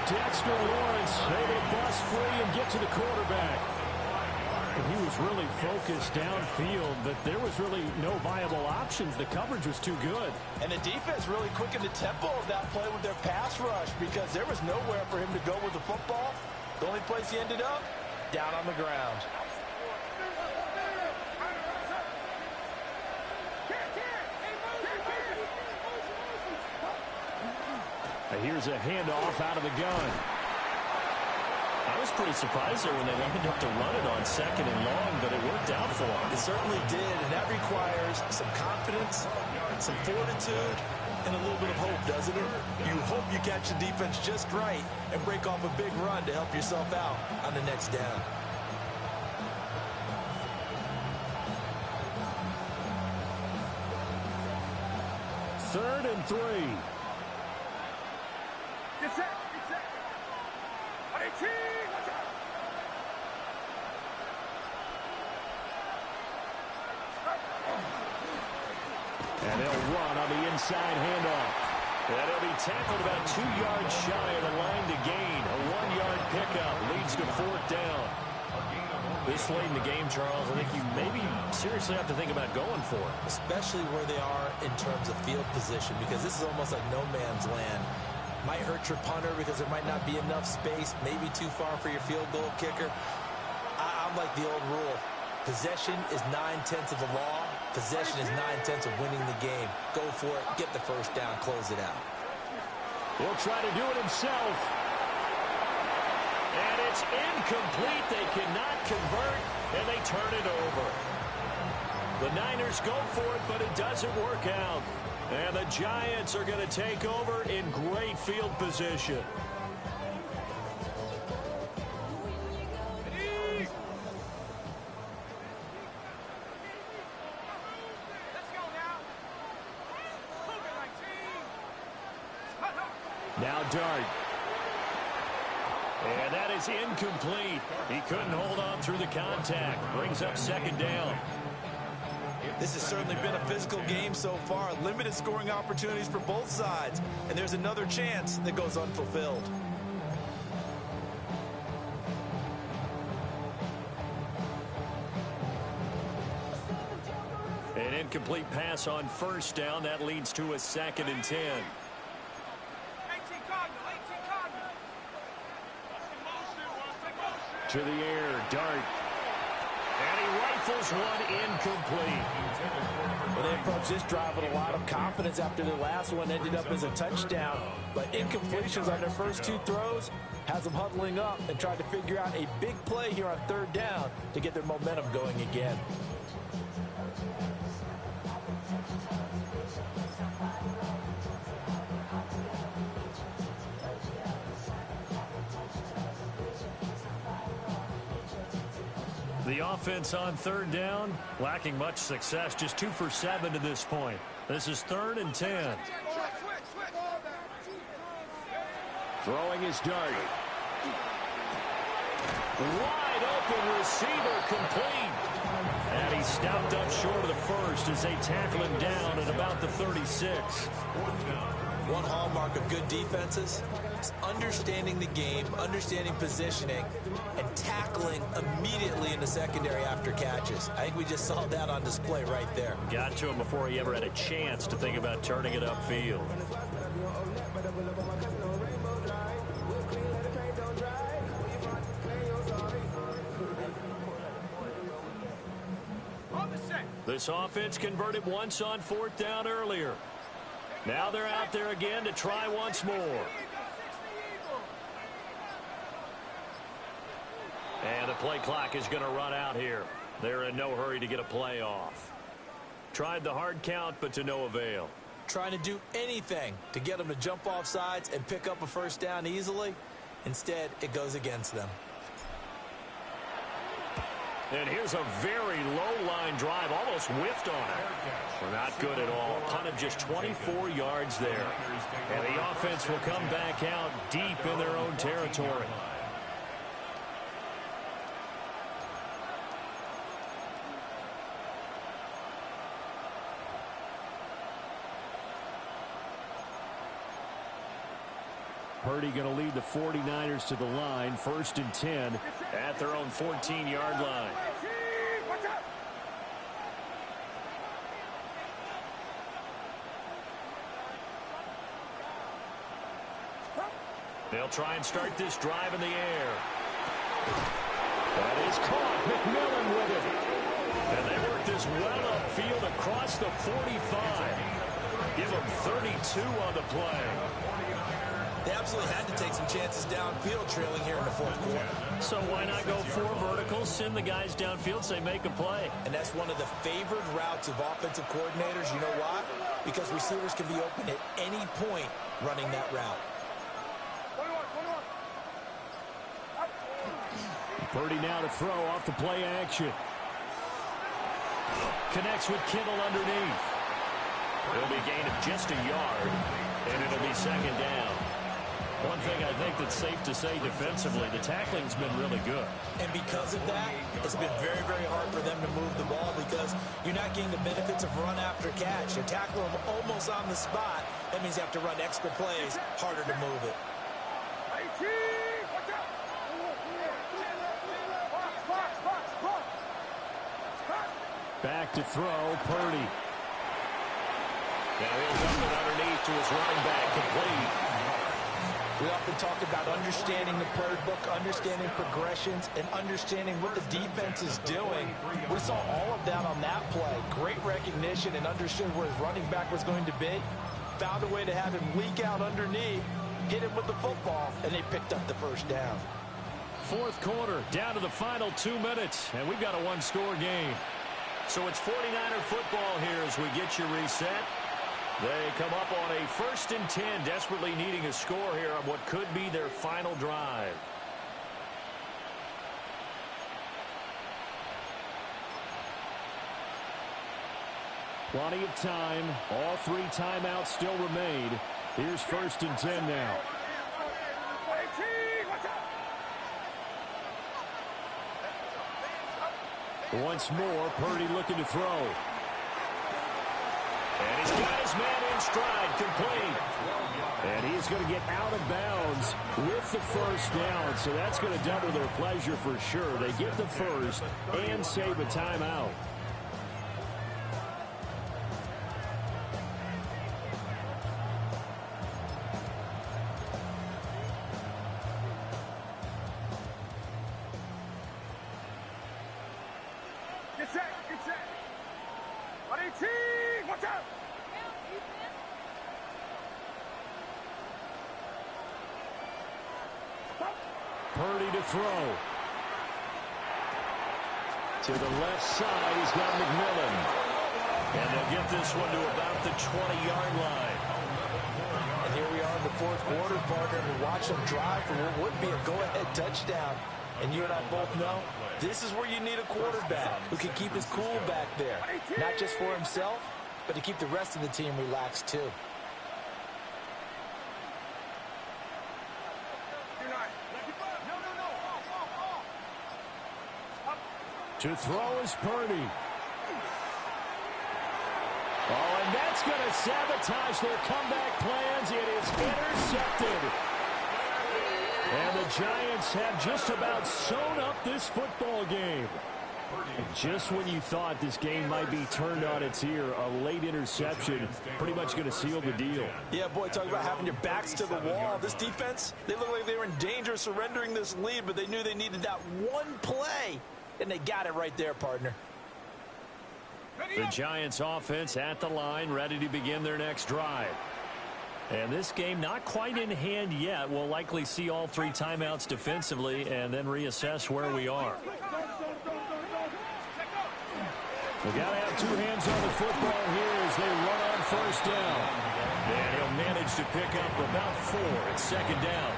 Dexter Lawrence able to bust free and get to the quarterback. And he was really focused downfield, but there was really no viable options. The coverage was too good. And the defense really quickened the tempo of that play with their pass rush because there was nowhere for him to go with the football. The only place he ended up, down on the ground. Here's a handoff out of the gun. I was pretty surprised there when they lined up to run it on 2nd and long, but it worked out for them. It certainly did, and that requires some confidence, some fortitude, and a little bit of hope, doesn't it? You hope you catch the defense just right and break off a big run to help yourself out on the next down. Third and 3. Get set, get set. 18, watch out. And they'll run on the inside handoff. And he'll be tackled about 2 yards shy of the line to gain. A 1-yard pickup leads to 4th down. This late in the game, Charles, I think you maybe seriously have to think about going for it. Especially where they are in terms of field position, because this is almost like no man's land. Might hurt your punter because there might not be enough space, maybe too far for your field goal kicker. I'm like the old rule. Possession is 9/10 of the law. Possession is 9/10 of winning the game. Go for it, get the first down, close it out. He'll try to do it himself. And it's incomplete. They cannot convert, and they turn it over. The Niners go for it, but it doesn't work out. And the Giants are going to take over in great field position. Now Dart. And that is incomplete. He couldn't hold on through the contact. Brings up 2nd down. This has certainly been a physical game so far. Limited scoring opportunities for both sides. And there's another chance that goes unfulfilled. An incomplete pass on 1st down. That leads to a 2nd and 10. 18 Cardinal, 18 Cardinal. To the air, Dart. And he rifles one incomplete. Well, they approached this drive with a lot of confidence after the last one ended up as a touchdown. But incompletions on their first 2 throws has them huddling up and trying to figure out a big play here on 3rd down to get their momentum going again. The offense on 3rd down, lacking much success, just 2 for 7 to this point. This is 3rd and 10. Throwing his Dart. Wide open receiver complete. And he's stopped up short of the first as they tackle him down at about the 36. One hallmark of good defenses is understanding the game, understanding positioning, and tackling immediately in the secondary after catches. I think we just saw that on display right there. Got to him before he ever had a chance to think about turning it upfield. This offense converted once on 4th down earlier. Now they're out there again to try once more. And the play clock is going to run out here. They're in no hurry to get a play off. Tried the hard count, but to no avail. Trying to do anything to get them to jump off sides and pick up a first down easily. Instead, it goes against them. And here's a very low-line drive, almost whiffed on it. We're not good at all. Punt of just 24 yards there. And the offense will come back out deep in their own territory. Purdy going to lead the 49ers to the line, 1st and 10 at their own 14-yard line. They'll try and start this drive in the air. That is caught. McMillan with it. And they work this well upfield across the 45. Give them 32 on the play. They absolutely had to take some chances downfield trailing here in the fourth quarter. So why not go 4 verticals, send the guys downfield, say make a play. And that's one of the favored routes of offensive coordinators. You know why? Because receivers can be open at any point running that route. Purdy now to throw off the play action. Connects with Kittle underneath. It'll be a gain of just a yard, and it'll be 2nd down. One thing I think that's safe to say defensively, the tackling's been really good. And because of that, it's been very, very hard for them to move the ball because you're not getting the benefits of run after catch. You tackle them almost on the spot. That means you have to run extra plays, harder to move it. Back to throw, Purdy. Now he'll dump it underneath to his running back, complete. We often talk about understanding the playbook, understanding progressions, and understanding what the defense is doing. We saw all of that on that play. Great recognition and understood where his running back was going to be. Found a way to have him leak out underneath, hit him with the football, and they picked up the first down. 4th quarter, down to the final 2 minutes, and we've got a 1-score game. So it's 49er football here as we get you reset. They come up on a 1st and 10, desperately needing a score here on what could be their final drive. Plenty of time. All 3 timeouts still remain. Here's 1st and 10 now. Once more, Purdy looking to throw. And he's got his man in stride, complete. And he's going to get out of bounds with the first down. So that's going to double their pleasure for sure. They get the first and save a timeout. Get set, get set. 18, watch out. Purdy to throw. To the left side, he's got McMillan. And they'll get this one to about the 20-yard line. And here we are in the 4th quarter, partner. We watch them drive for what would be a go-ahead touchdown. And you and I both know this is where you need a quarterback who can keep his cool back there. Not just for himself, but to keep the rest of the team relaxed too. To throw is Purdy. Oh, and that's going to sabotage their comeback plans. It is intercepted. And the Giants have just about sewn up this football game. Just when you thought this game might be turned on its ear, a late interception pretty much going to seal the deal. Yeah, boy, talk about having your backs to the wall. This defense, they look like they were in danger of surrendering this lead, but they knew they needed that one play, and they got it right there, partner. The Giants offense at the line, ready to begin their next drive. And this game not quite in hand yet. We'll likely see all 3 timeouts defensively and then reassess where we are. We got to have 2 hands on the football here as they run on first down. And he'll manage to pick up about 4 at second down.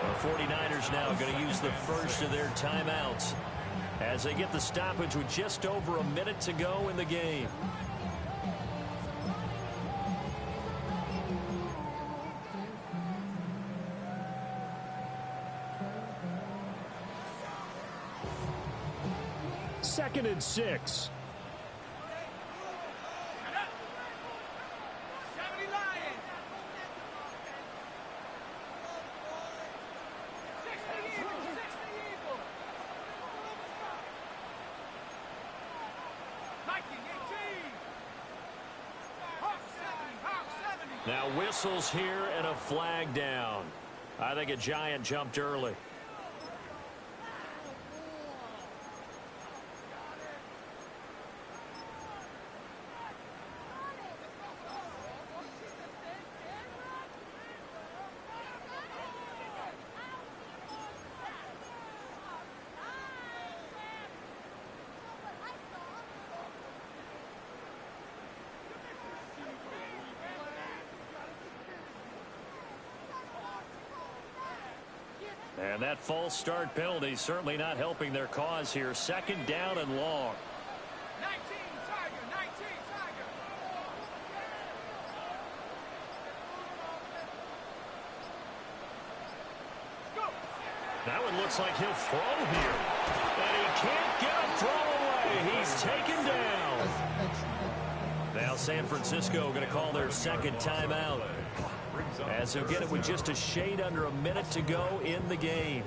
The 49ers now going to use the first of their timeouts as they get the stoppage with just over a minute to go in the game. Second and 6. Now whistles here and a flag down. I think a Giant jumped early. And that false start penalty certainly not helping their cause here. Second down and long. 19, Tiger, 19, Tiger. Go. Now it looks like he'll throw here. And he can't get a throw away. He's taken down. Now San Francisco going to call their second timeout, as he'll get it with just a shade under a minute to go in the game.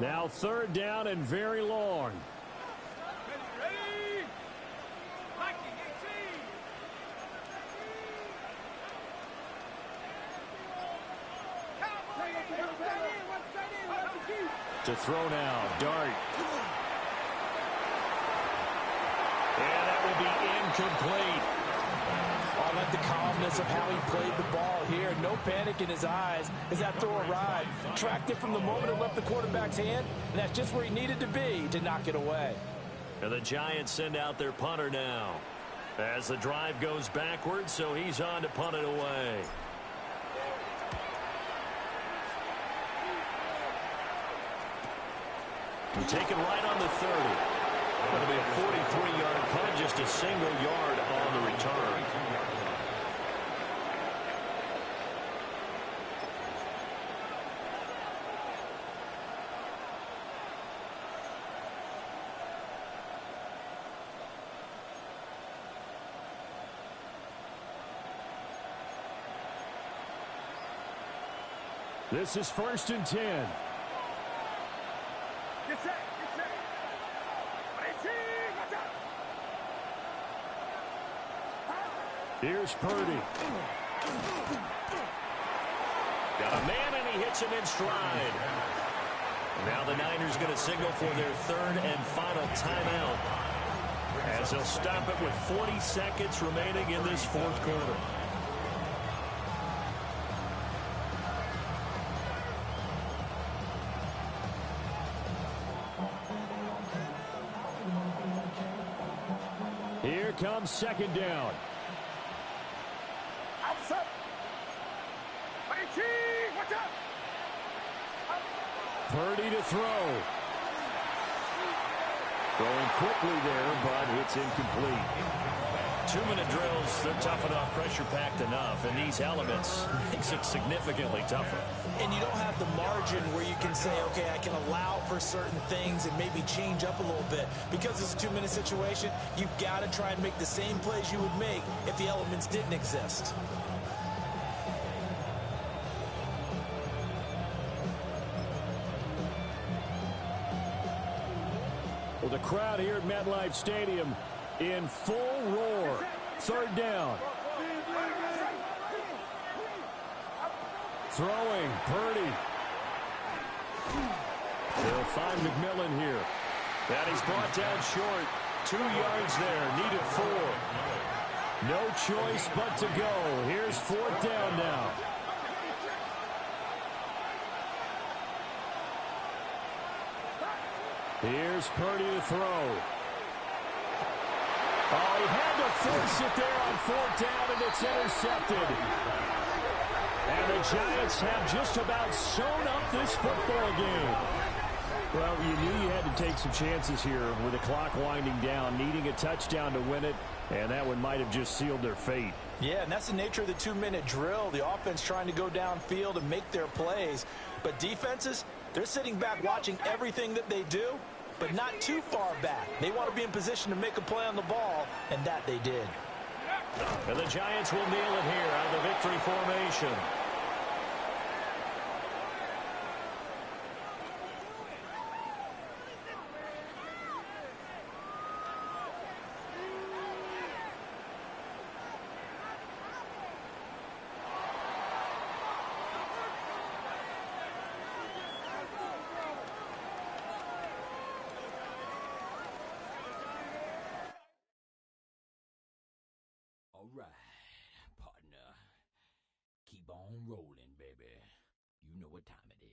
Now third down and very long. To throw now, Dart. And that will be incomplete. I like the calmness of how he played the ball here. No panic in his eyes as that throw arrived. Tracked it from the moment it left the quarterback's hand, and that's just where he needed to be to knock it away. And the Giants send out their punter now as the drive goes backwards, so he's on to punt it away. And taken right on the 30. That'll be a 43-yard punt, just a single yard on the return. This is 1st and 10. Get set, get set. 18, watch out. Here's Purdy. Got a man, and he hits him in stride. Now the Niners going to signal for their third and final timeout, as they'll stop it with 40 seconds remaining in this fourth quarter. Here comes second down. Outside. 18, watch out. Purdy to throw. Throwing quickly there, but it's incomplete. 2-minute drills, they're tough enough, pressure-packed enough, and these elements makes it significantly tougher. And you don't have the margin where you can say, okay, I can allow for certain things and maybe change up a little bit. Because it's a 2-minute situation, you've got to try and make the same plays you would make if the elements didn't exist. Well, the crowd here at MetLife Stadium in full roar. Third down. Throwing, Purdy. They'll find McMillan here. That is brought down short. 2 yards there. Needed 4. No choice but to go. Here's 4th down now. Here's Purdy to throw. Oh, he had to force it there on 4th down, and it's intercepted. And the Giants have just about sewn up this football game. Well, you knew you had to take some chances here with the clock winding down, needing a touchdown to win it, and that one might have just sealed their fate. Yeah, and that's the nature of the 2-minute drill. The offense trying to go downfield and make their plays. But defenses, they're sitting back watching everything that they do, but not too far back. They want to be in position to make a play on the ball, and that they did. And the Giants will kneel it here out of the victory formation. All right, partner. Keep on rolling, baby. You know what time it is.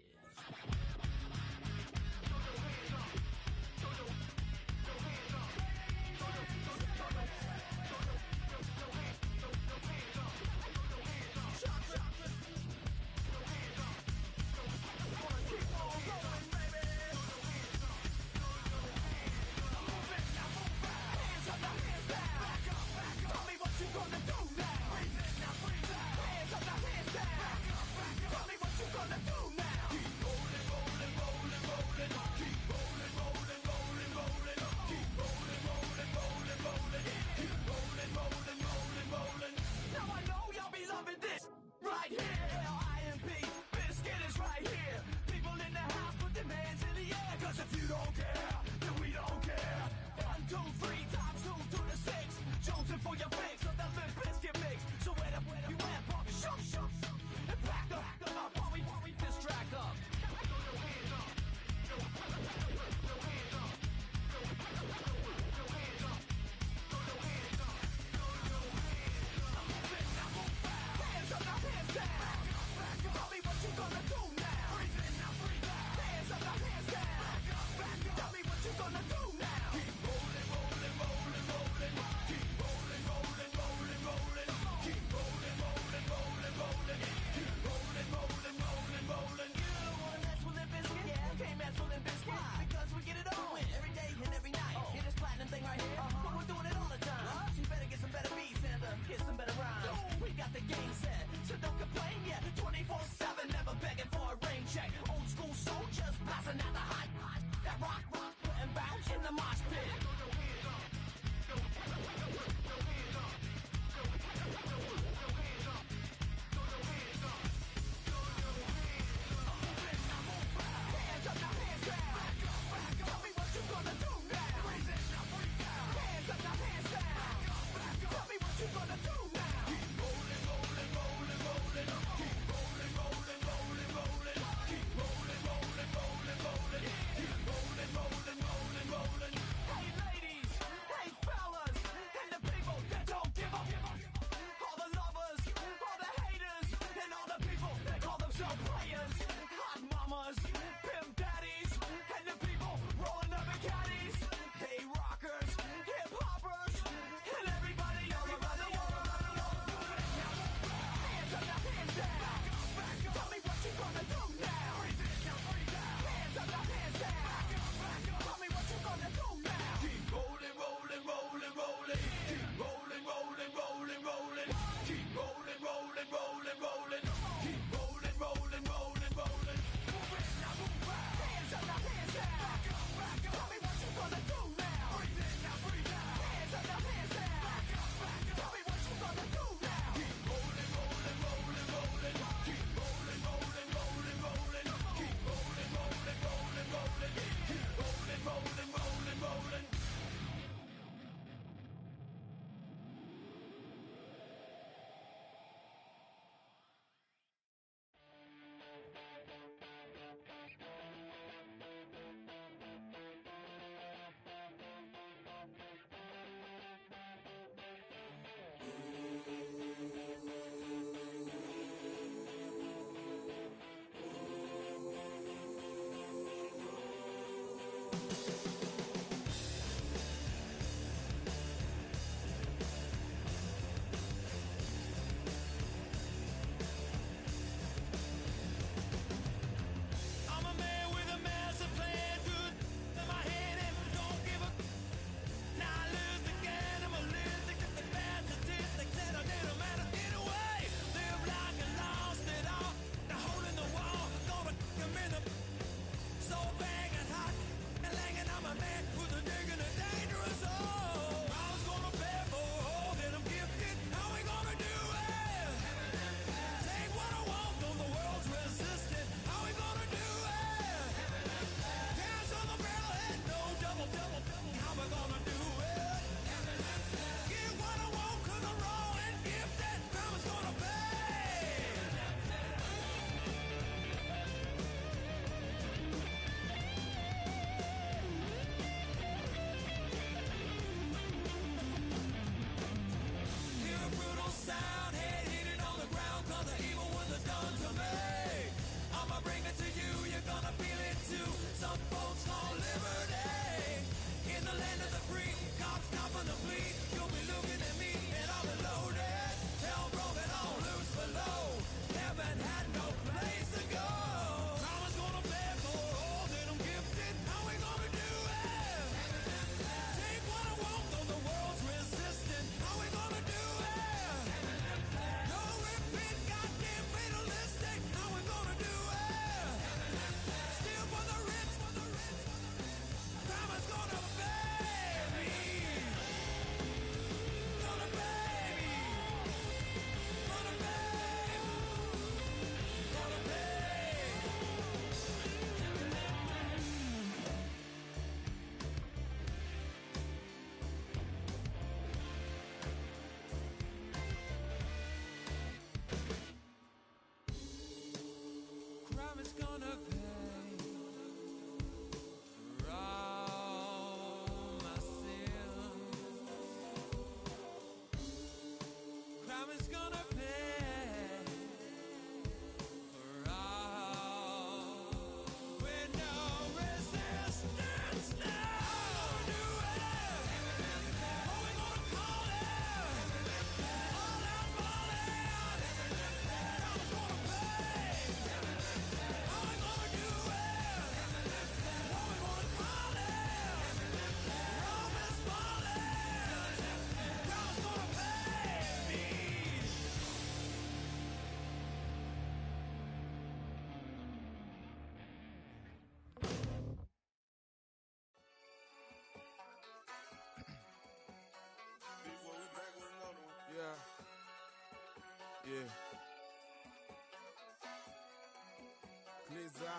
Blizzard.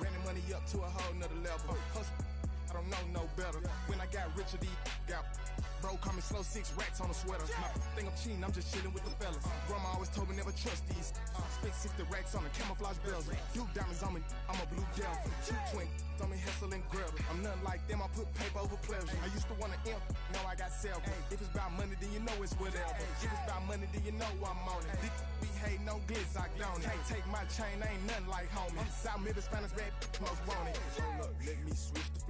Running money up to a whole nother level. Hustle, I don't know no better. When I got richer, these got bro, call me slow, 6 racks on a sweater. My think I'm cheating, I'm just chilling with the fellas. Grandma always told me never trust these. Spent 60 racks on the camouflage bells. Duke diamonds on me, I'm a blue gel. 2 twin on me, Hessel and Gretel. I'm nothing like them, I put paper over pleasure. I used to want to imp, now I got self. If it's about money, then you know it's whatever. If it's about money, then you know I'm on it. This be hate, no glitz, I don't. Can't take my chain, ain't nothing like homie. South Middle Spanish red, most wanted. Hold up, let me switch the flow.